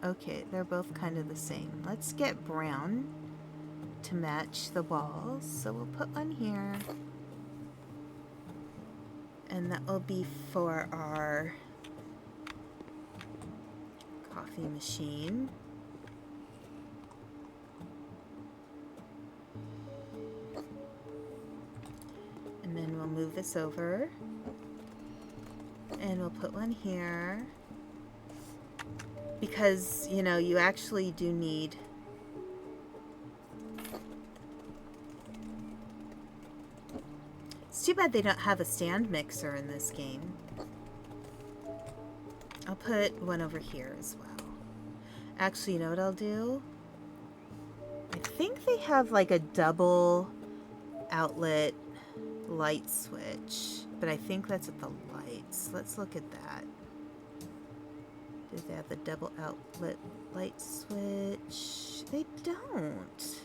Okay, they're both kind of the same. Let's get brown to match the walls. So we'll put one here. And that will be for our coffee machine. And then we'll move this over. And we'll put one here. Because, you know, you actually do need... It's too bad they don't have a stand mixer in this game. I'll put one over here as well. Actually, you know what I'll do? I think they have like a double outlet light switch. But I think that's at the lights. Let's look at that. Do they have the double outlet light switch? They don't.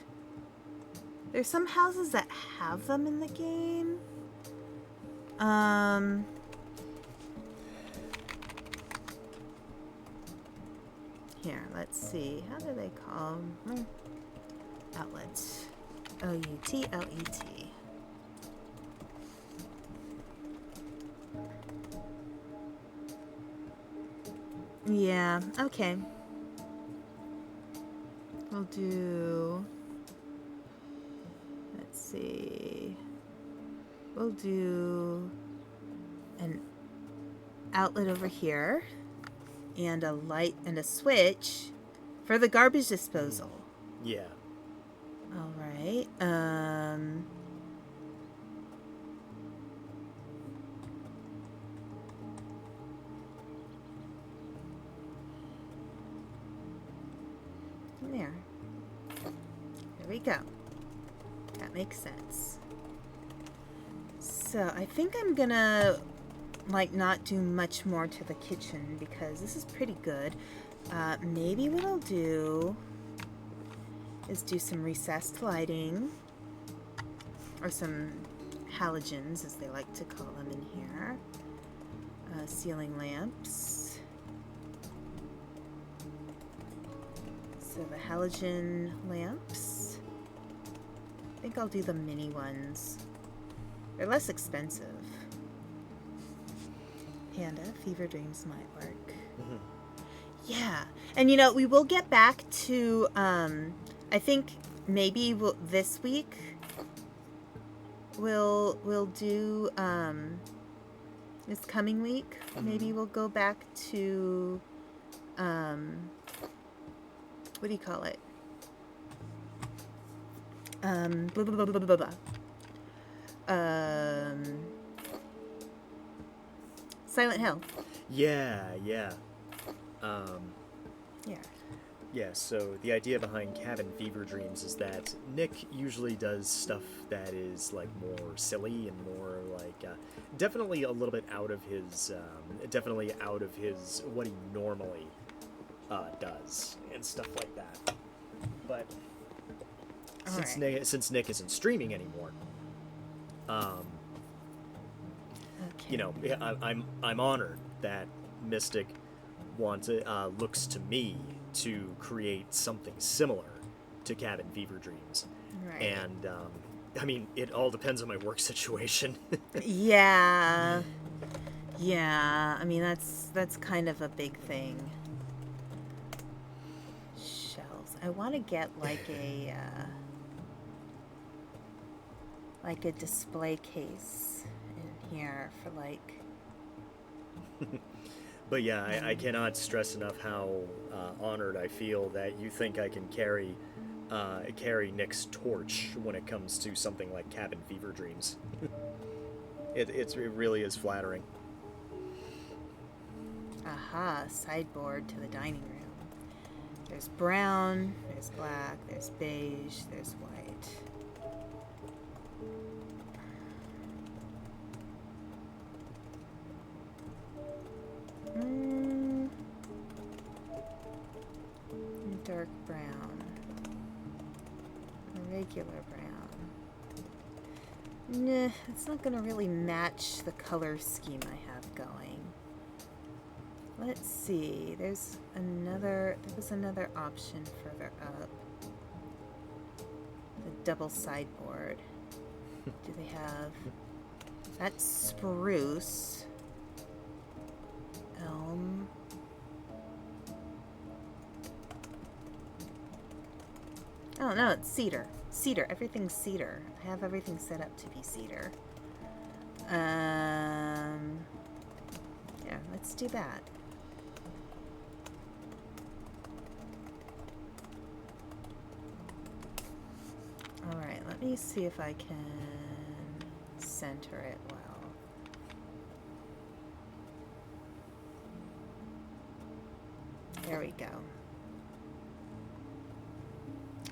There's some houses that have them in the game. Here, let's see. How do they call them? Outlets. O-U-T-L-E-T. Yeah, okay. We'll do... Let's see... We'll do an outlet over here and a light and a switch for the garbage disposal. Yeah. All right. we go. That makes sense. So I think I'm gonna like not do much more to the kitchen because this is pretty good. Maybe what I'll do is do some recessed lighting, or some halogens as they like to call them in here. Ceiling lamps. So the halogen lamps, I think I'll do the mini ones. They're less expensive. Panda, Fever Dreams might work. Mm-hmm. Yeah. And we will get back to, I think maybe this week we'll do, this coming week, maybe we'll go back to, what do you call it? Blah, blah, blah, blah, blah, blah. Silent Hill. Yeah. Yeah. Yeah, so the idea behind Cabin Fever Dreams is that Nick usually does stuff that is like more silly and more like definitely a little bit out of his what he normally does and stuff like that. But since Nick isn't streaming anymore, Okay. I'm honored that Mystic looks to me to create something similar to Cabin Fever Dreams. Right. And I mean, it all depends on my work situation. Yeah. Yeah. I mean, that's kind of a big thing. Shelves. I want to get like a display case in here for like. But yeah, I cannot stress enough how honored I feel that you think I can carry Nick's torch when it comes to something like Cabin Fever Dreams. It really is flattering. Aha, sideboard to the dining room. There's brown, there's black, there's beige, there's white. Dark brown. A regular brown. Nah, it's not going to really match the color scheme I have going. Let's see. There was another option further up. The double sideboard. Do they have... That's spruce. Elm. Oh no, it's cedar. Cedar. Everything's cedar. I have everything set up to be cedar. Yeah, let's do that. Alright, let me see if I can center it well. There we go.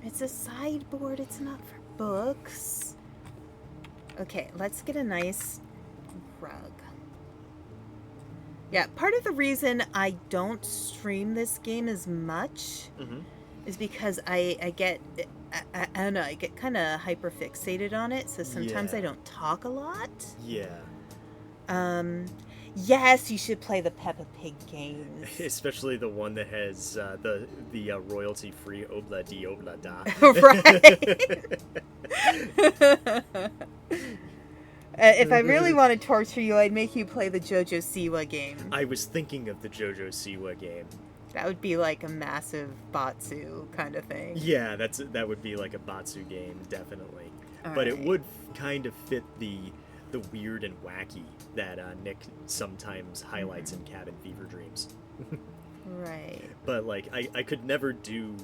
It's a sideboard, it's not for books. Okay, let's get a nice rug. Yeah, part of the reason I don't stream this game as much is because I get, I don't know, I get kind of hyper fixated on it, so sometimes I don't talk a lot. Yeah. Yes, you should play the Peppa Pig games. Especially the one that has the royalty-free Obla Di Obla Da. Right. If I really want to torture you, I'd make you play the JoJo Siwa game. I was thinking of the JoJo Siwa game. That would be like a massive Batsu kind of thing. Yeah, that would be like a Batsu game, definitely. All but right. it would kind of fit the weird and wacky that Nick sometimes highlights in Cabin Fever Dreams. Right. But like I could never do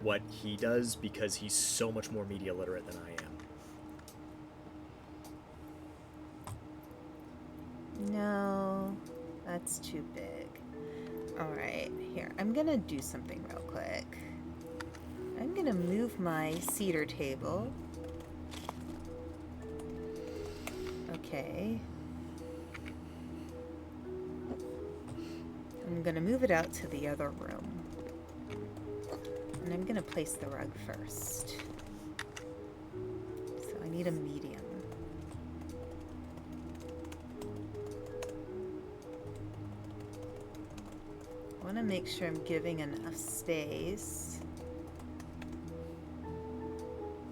what he does because he's so much more media literate than I am. No, that's too big. Alright, here, I'm gonna do something real quick. I'm gonna move my cedar table. Okay. I'm gonna move it out to the other room. And I'm gonna place the rug first. So I need a medium. I wanna make sure I'm giving enough space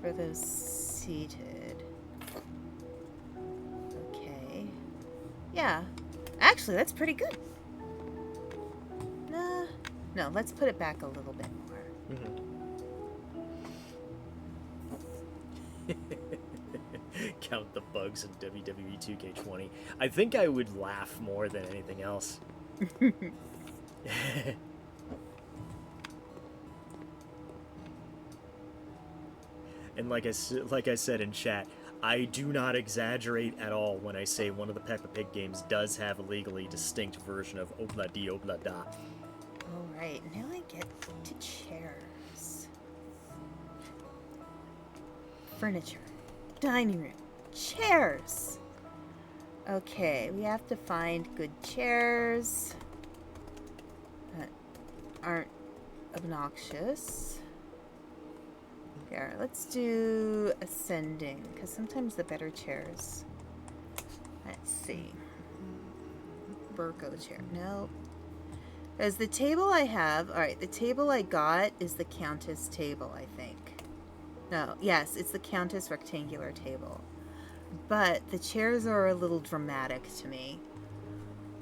for those seated. Okay. Yeah. Actually, that's pretty good. Nah. No, let's put it back a little bit more. Count the bugs in WWE 2K20. I think I would laugh more than anything else. And like I said in chat, I do not exaggerate at all when I say one of the Peppa Pig games does have a legally distinct version of Obla Di Obla Da. Alright, now I get to chairs. Furniture. Dining room. Chairs! Okay, we have to find good chairs that aren't obnoxious. Here, let's do ascending, because sometimes the better chairs. Let's see. Virgo chair. Nope. Because the table I have, alright, the table I got is the Countess table, I think. No, yes, it's the Countess rectangular table. But the chairs are a little dramatic to me.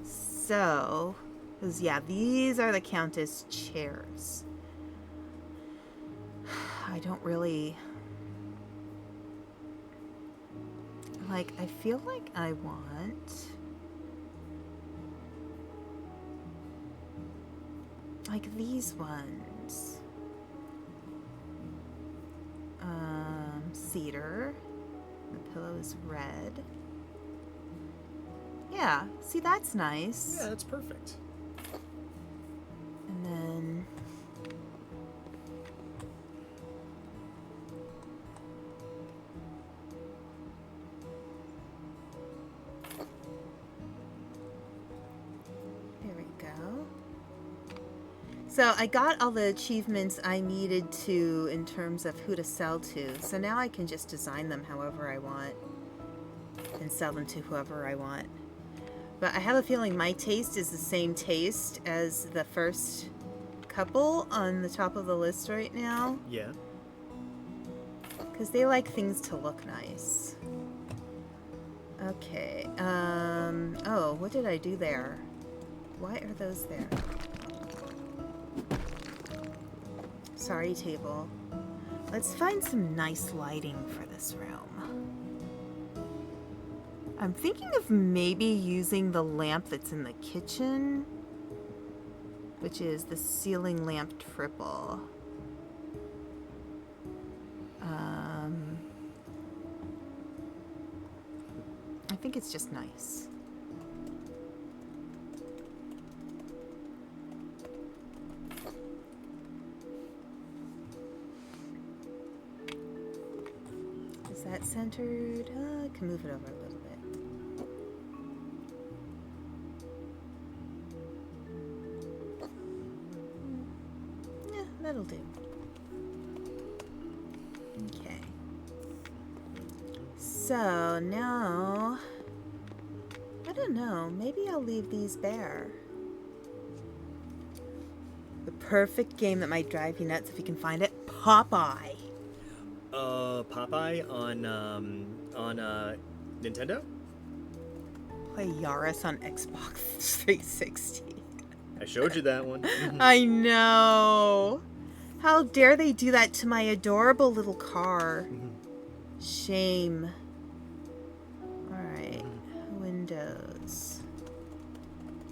So, because yeah, these are the Countess chairs. I don't really... Like, I feel like I want... like these ones. Cedar. The pillow is red. Yeah, see, that's nice. Yeah, that's perfect. And then... there we go. So I got all the achievements I needed to in terms of who to sell to. So now I can just design them however I want and sell them to whoever I want. But I have a feeling my taste is the same taste as the first couple on the top of the list right now. Yeah. Because they like things to look nice. Okay. Oh, what did I do there? Why are those there? Sorry, table. Let's find some nice lighting for this room. I'm thinking of maybe using the lamp that's in the kitchen, which is the ceiling lamp triple. I think it's just nice. Is that centered? I can move it over a little bit. Yeah, that'll do. Okay. So now, I don't know, maybe I'll leave these bare. The perfect game that might drive you nuts if you can find it, Popeye. Popeye on Nintendo? Play Yaris on Xbox 360. I showed you that one. I know. How dare they do that to my adorable little car? Shame. Alright. Windows.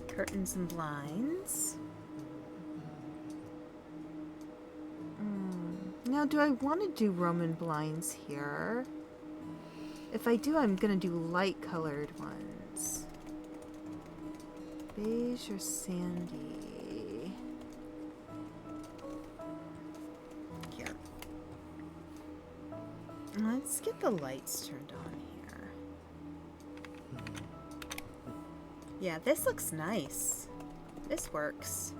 Curtains and blinds. Now, do I want to do Roman blinds here? If I do, I'm going to do light colored ones. Beige or sandy? Here. Let's get the lights turned on here. Yeah, this looks nice. This works.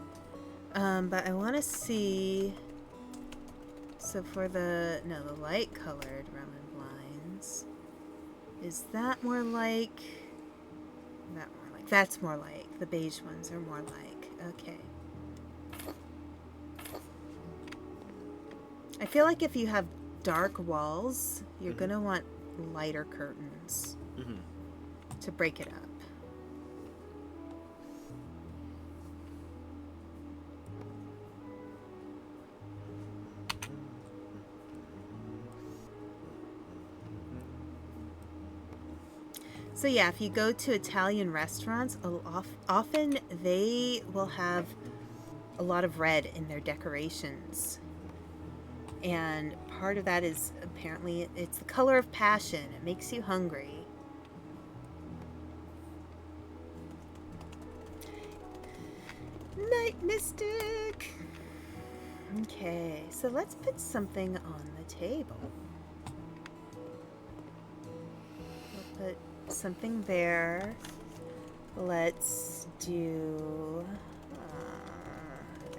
But I want to see... So for the light-colored Roman blinds, is that more like... That's more like. The beige ones are more like. Okay. I feel like if you have dark walls, you're gonna want lighter curtains to break it up. So yeah, if you go to Italian restaurants, often they will have a lot of red in their decorations. And part of that is apparently it's the color of passion. It makes you hungry. Night Mystic! Okay, so let's put something on the table. We'll put something there. Let's do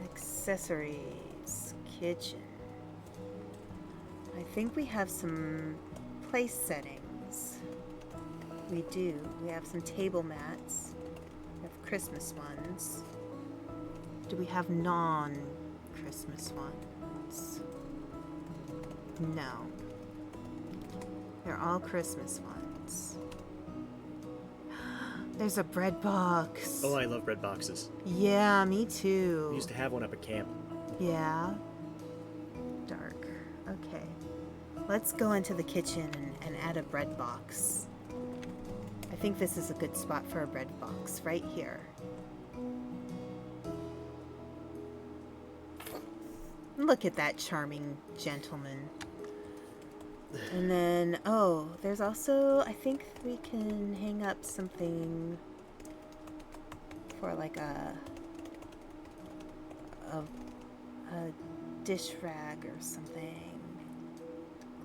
accessories, kitchen. I think we have some place settings. We do. We have some table mats. We have Christmas ones. Do we have non-Christmas ones? No. They're all Christmas ones. There's a bread box. Oh, I love bread boxes. Yeah, me too. We used to have one up at camp. Yeah. Dark. Okay. Let's go into the kitchen and add a bread box. I think this is a good spot for a bread box, right here. Look at that charming gentleman. And then, oh, there's also, I think we can hang up something for like a dish rag or something.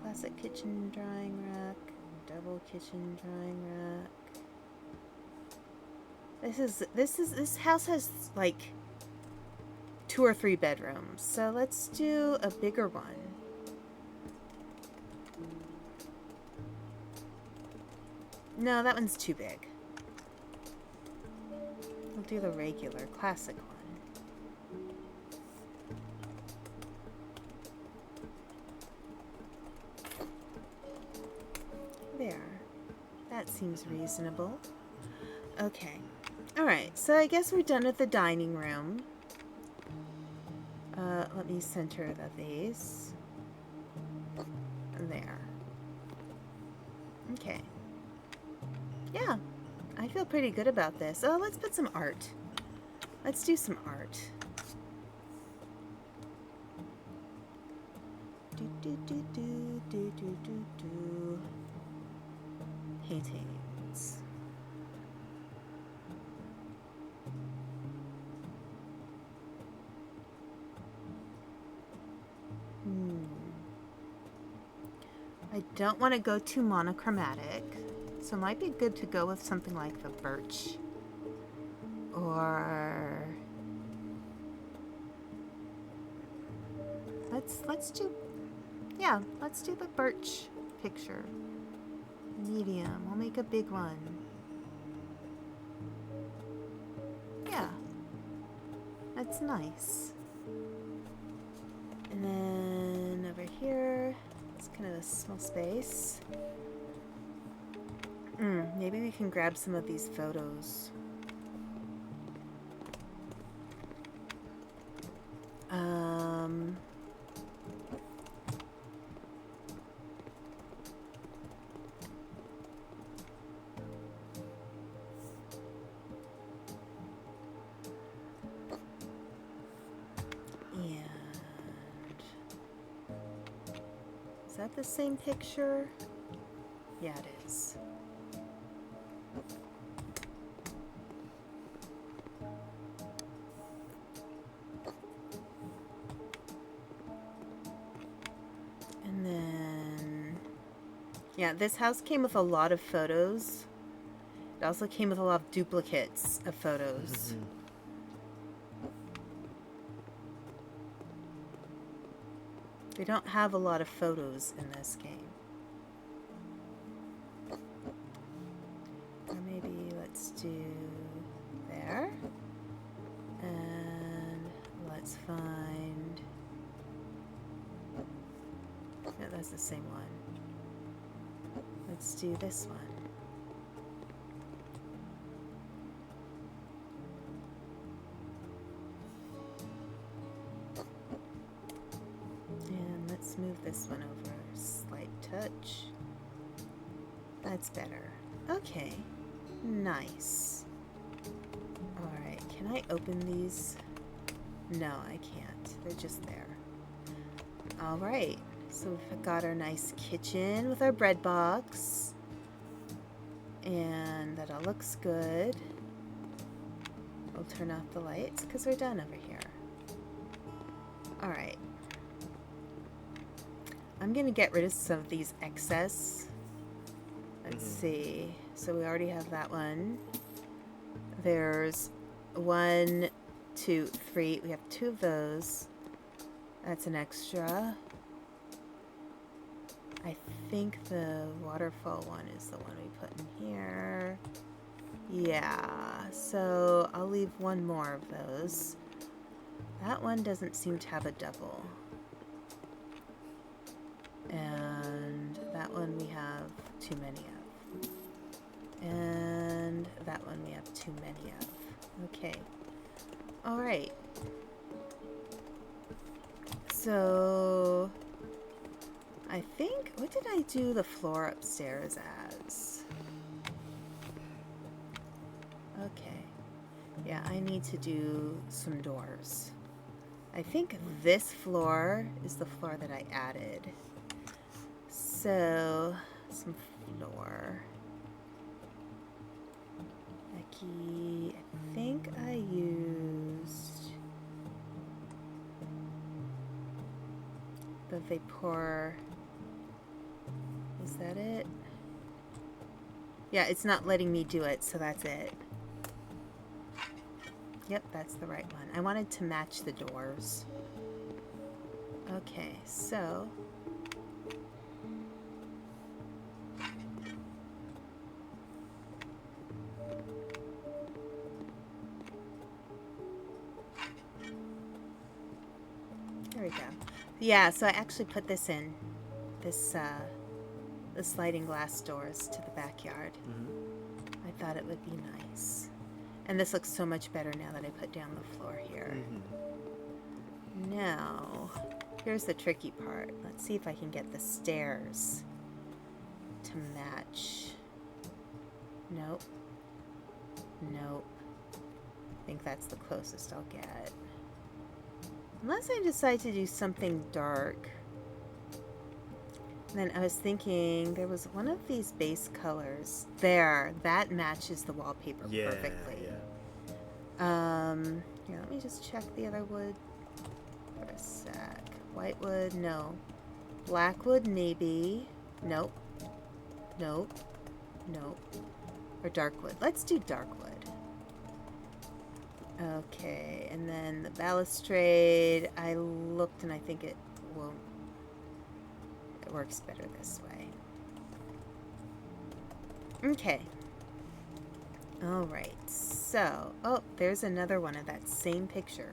Classic kitchen drying rack, double kitchen drying rack. This house has like 2 or 3 bedrooms, so let's do a bigger one. No, that one's too big. We'll do the regular, classic one. There. That seems reasonable. Okay. Alright, so I guess we're done with the dining room. Let me center the vase. There. Okay. Yeah, I feel pretty good about this. Oh, let's put some art. Let's do some art. Paintings. I don't want to go too monochromatic, so it might be good to go with something like the birch. Or let's do the birch picture. Medium. We'll make a big one. Yeah. That's nice. And then over here, it's kind of a small space. Maybe we can grab some of these photos. Is that the same picture? Yeah, it is. And then Yeah, this house came with a lot of photos. It also came with a lot of duplicates of photos. They don't have a lot of photos in this game. Or maybe let's do there. And let's find... Yeah, that's the same one. Let's do this one. And let's move this one over a slight touch. That's better. Okay. Nice. Alright, can I open these? No, I can't. They're just there. Alright, so we've got our nice kitchen with our bread box. And that all looks good. We'll turn off the lights because we're done over here. Alright. I'm going to get rid of some of these excess. Let's see. So we already have that one. There's 1, 2, 3. We have 2 of those. That's an extra. I think the waterfall one is the one we put in here. Yeah, so I'll leave 1 more of those. That one doesn't seem to have a double. And that one we have too many of. And that one we have too many of. Okay. Alright. So... I think... What did I do the floor upstairs as? Okay. Yeah, I need to do some doors. I think this floor is the floor that I added. So, some floor. I think I used the Vapor. Is that it? Yeah, it's not letting me do it, so that's it. Yep, that's the right one. I wanted to match the doors. Okay, so... There we go. Yeah, so I actually put this in. This, the sliding glass doors to the backyard. I thought it would be nice. And this looks so much better now that I put down the floor here. Now, here's the tricky part. Let's see if I can get the stairs to match. Nope. Nope. I think that's the closest I'll get. Unless I decide to do something dark. And then I was thinking there was one of these base colors. There, that matches the wallpaper perfectly. Here, let me just check the other wood for a sec. White wood, no. Black wood, maybe. Nope. Nope. Nope. Or dark wood. Let's do dark wood. Okay, and then the balustrade, I looked and I think it won't. It works better this way. Okay. Alright, so, oh, there's another one of that same picture.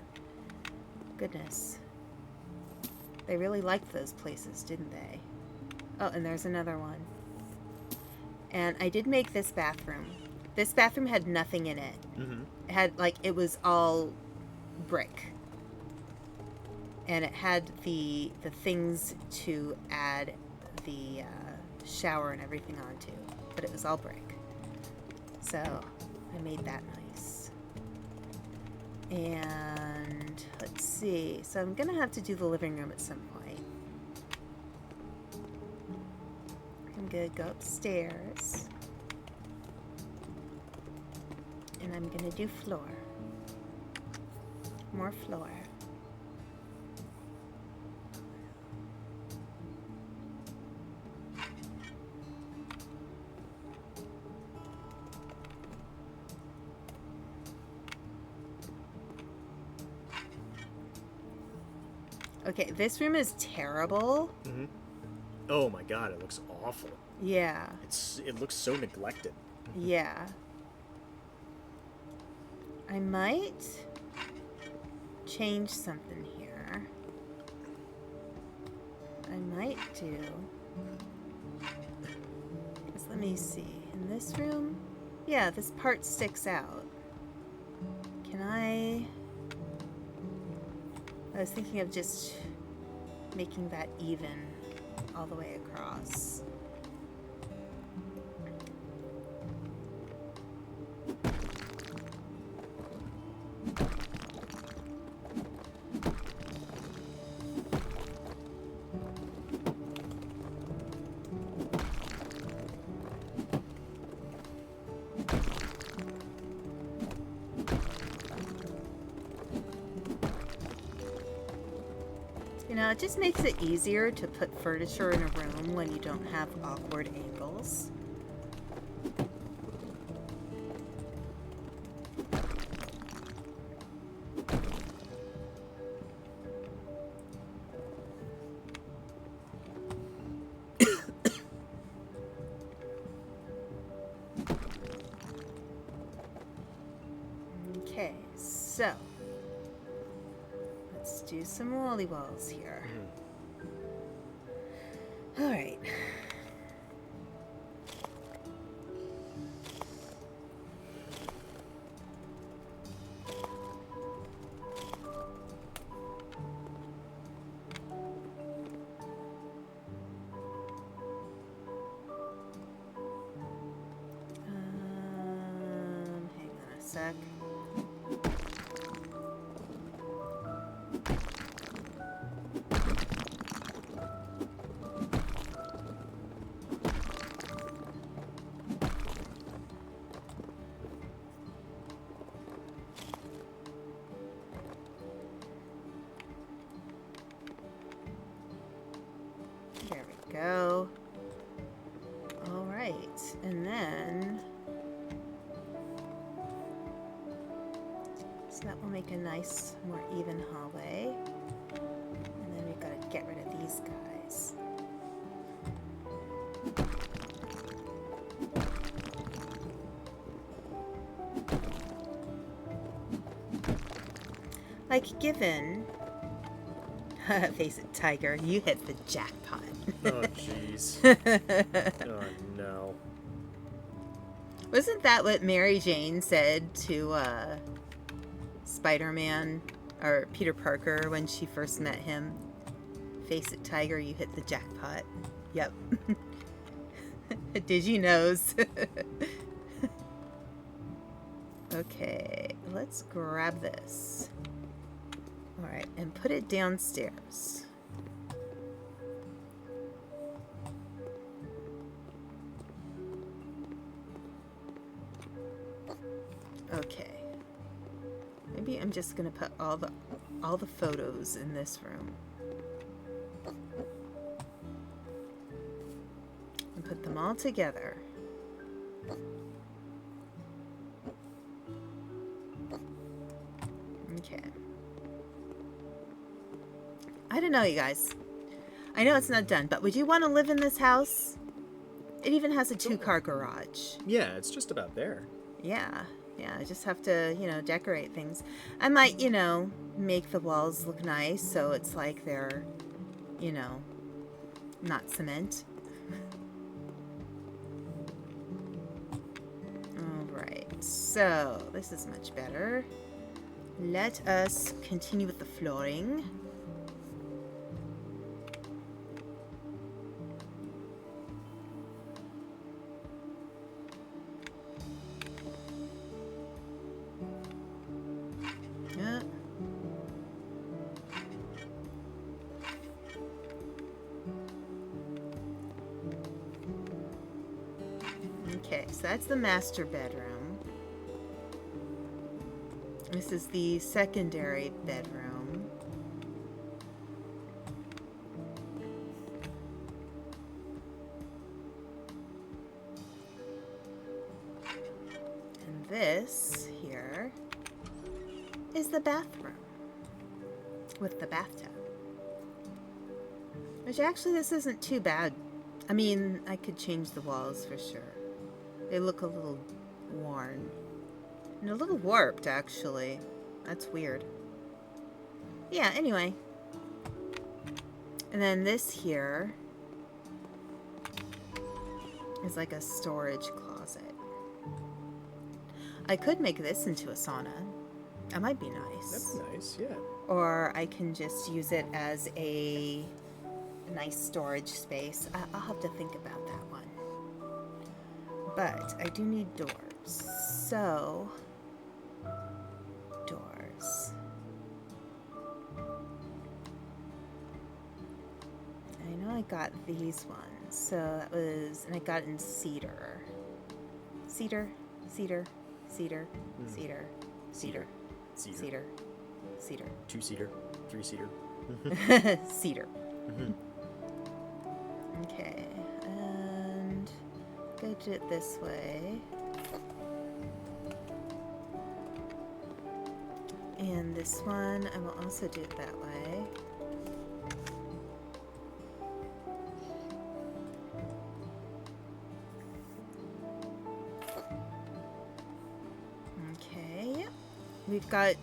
Goodness. They really liked those places, didn't they? Oh, and there's another one. And I did make this bathroom. This bathroom had nothing in it. It had, like, it was all brick. And it had the things to add the shower and everything onto. But it was all brick. So, I made that nice. And, let's see. So, I'm going to have to do the living room at some point. I'm going to go upstairs. And I'm going to do floor. More floor. Okay, this room is terrible. Mm-hmm. Oh my god, it looks awful. Yeah. It looks so neglected. Yeah. I might change something here. I might do. Just let me see. In this room? Yeah, this part sticks out. Can I was thinking of just making that even all the way across. You know, it just makes it easier to put furniture in a room when you don't have awkward angles. Okay, so let's do some lollyballs here. All right. Hang on a sec. There we go. All right, and then so that will make a nice, more even hallway. And then we've got to get rid of these guys. Like, given face it, Tiger, you hit the jackpot. Oh, jeez. Oh, no. Wasn't that what Mary Jane said to Spider-Man or Peter Parker when she first met him? Face it, Tiger, you hit the jackpot. Yep. Did you knows? Okay, let's grab this. All right, and put it downstairs. Okay. Maybe I'm just gonna put all the photos in this room. And put them all together. Okay. I don't know, you guys. I know it's not done, but would you want to live in this house? It even has a 2-car garage. Yeah, it's just about there. Yeah, I just have to, decorate things. I might, make the walls look nice so it's like they're, not cement. Alright, so this is much better. Let us continue with the flooring. Okay, so that's the master bedroom. This is the secondary bedroom. And this here is the bathroom with the bathtub. Which actually, this isn't too bad. I mean, I could change the walls for sure. They look a little worn. And a little warped, actually. That's weird. Yeah, anyway. And then this here is like a storage closet. I could make this into a sauna. That might be nice. That's nice, yeah. Or I can just use it as a nice storage space. I'll have to think about that one. But I do need doors. So, doors. I know I got these ones. So that was, and I got it in cedar. Cedar, cedar, cedar, cedar, cedar, cedar, cedar. 2-seater, 3-seater. Cedar. Okay, and go to it this way. And this one, I will also do it that way. Okay, yep. We've got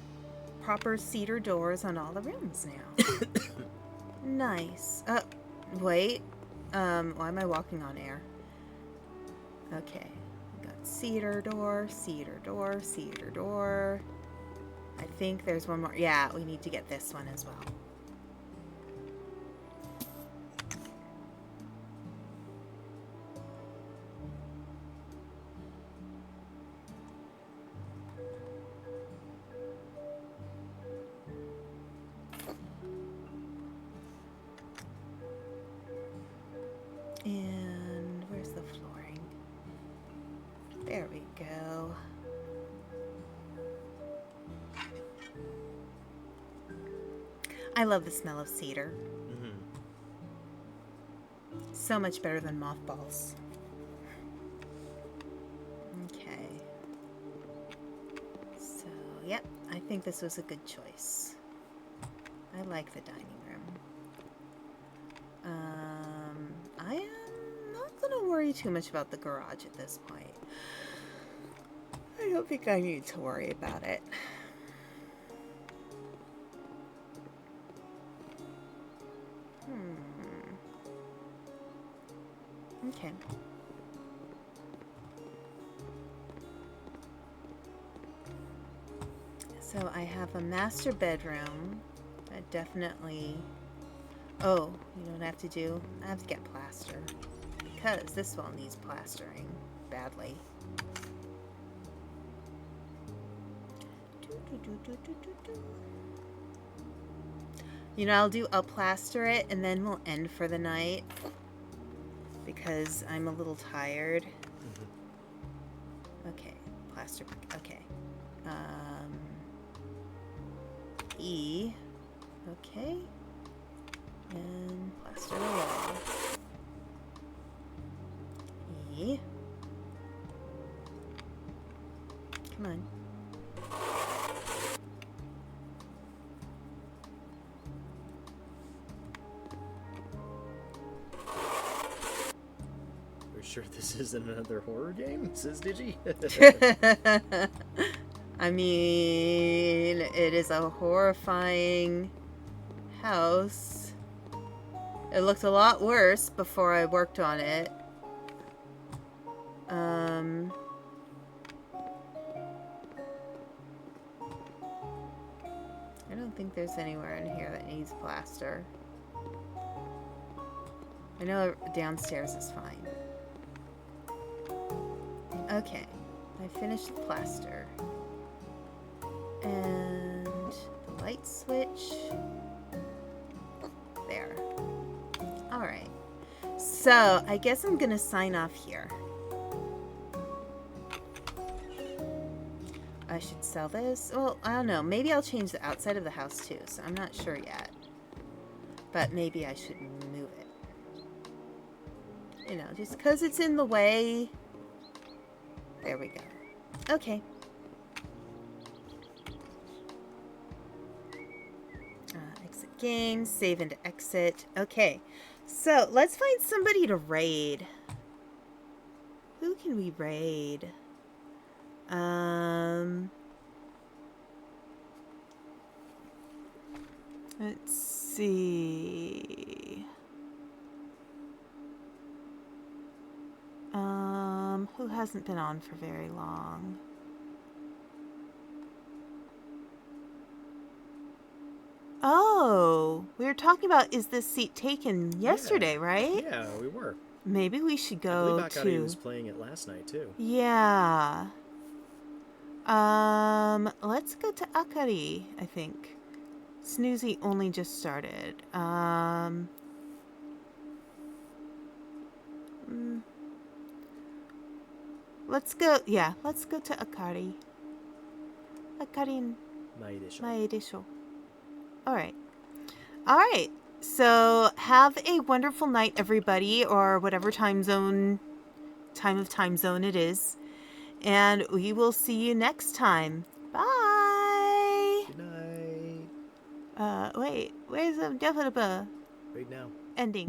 proper cedar doors on all the rooms now. Nice. Wait. Why am I walking on air? Okay. We got cedar door, cedar door, cedar door. I think there's one more. Yeah, we need to get this one as well. And where's the flooring? There we go. I love the smell of cedar. So much better than mothballs. Okay. So, yep, I think this was a good choice. I like the dining room. I am not going to worry too much about the garage at this point. I don't think I need to worry about it. Okay. So I have a master bedroom. I definitely... Oh, you know what I have to do? I have to get plaster. Because this wall needs plastering badly. You know, I'll plaster it and then we'll end for the night. Because I'm a little tired. Okay, plaster. Okay. E. Okay. And plaster the wall. E. Come on. We're sure this isn't another horror game, says Digi? I mean, it is a horrifying house. It looked a lot worse before I worked on it. I don't think there's anywhere in here that needs plaster. I know downstairs is fine. Okay, I finished the plaster. And the light switch. There. Alright. So, I guess I'm gonna sign off here. I should sell this. Well, I don't know. Maybe I'll change the outside of the house too, so I'm not sure yet. But maybe I should move it. You know, just because it's in the way. There we go. Okay. Exit game, save and exit. Okay. So, let's find somebody to raid. Who can we raid? Let's see. Who hasn't been on for very long? Oh, we were talking about, is this seat taken yesterday, right? Yeah, we were. Maybe we should I go believe Akari to... was playing it last night, too. Yeah. Let's go to Akari, I think. Snoozy only just started. Let's go to Akari. Akarin mae desho. Alright. Alright. So, have a wonderful night, everybody, or whatever time zone it is. And we will see you next time. Bye! Good night. Wait, where's the Right now. ending?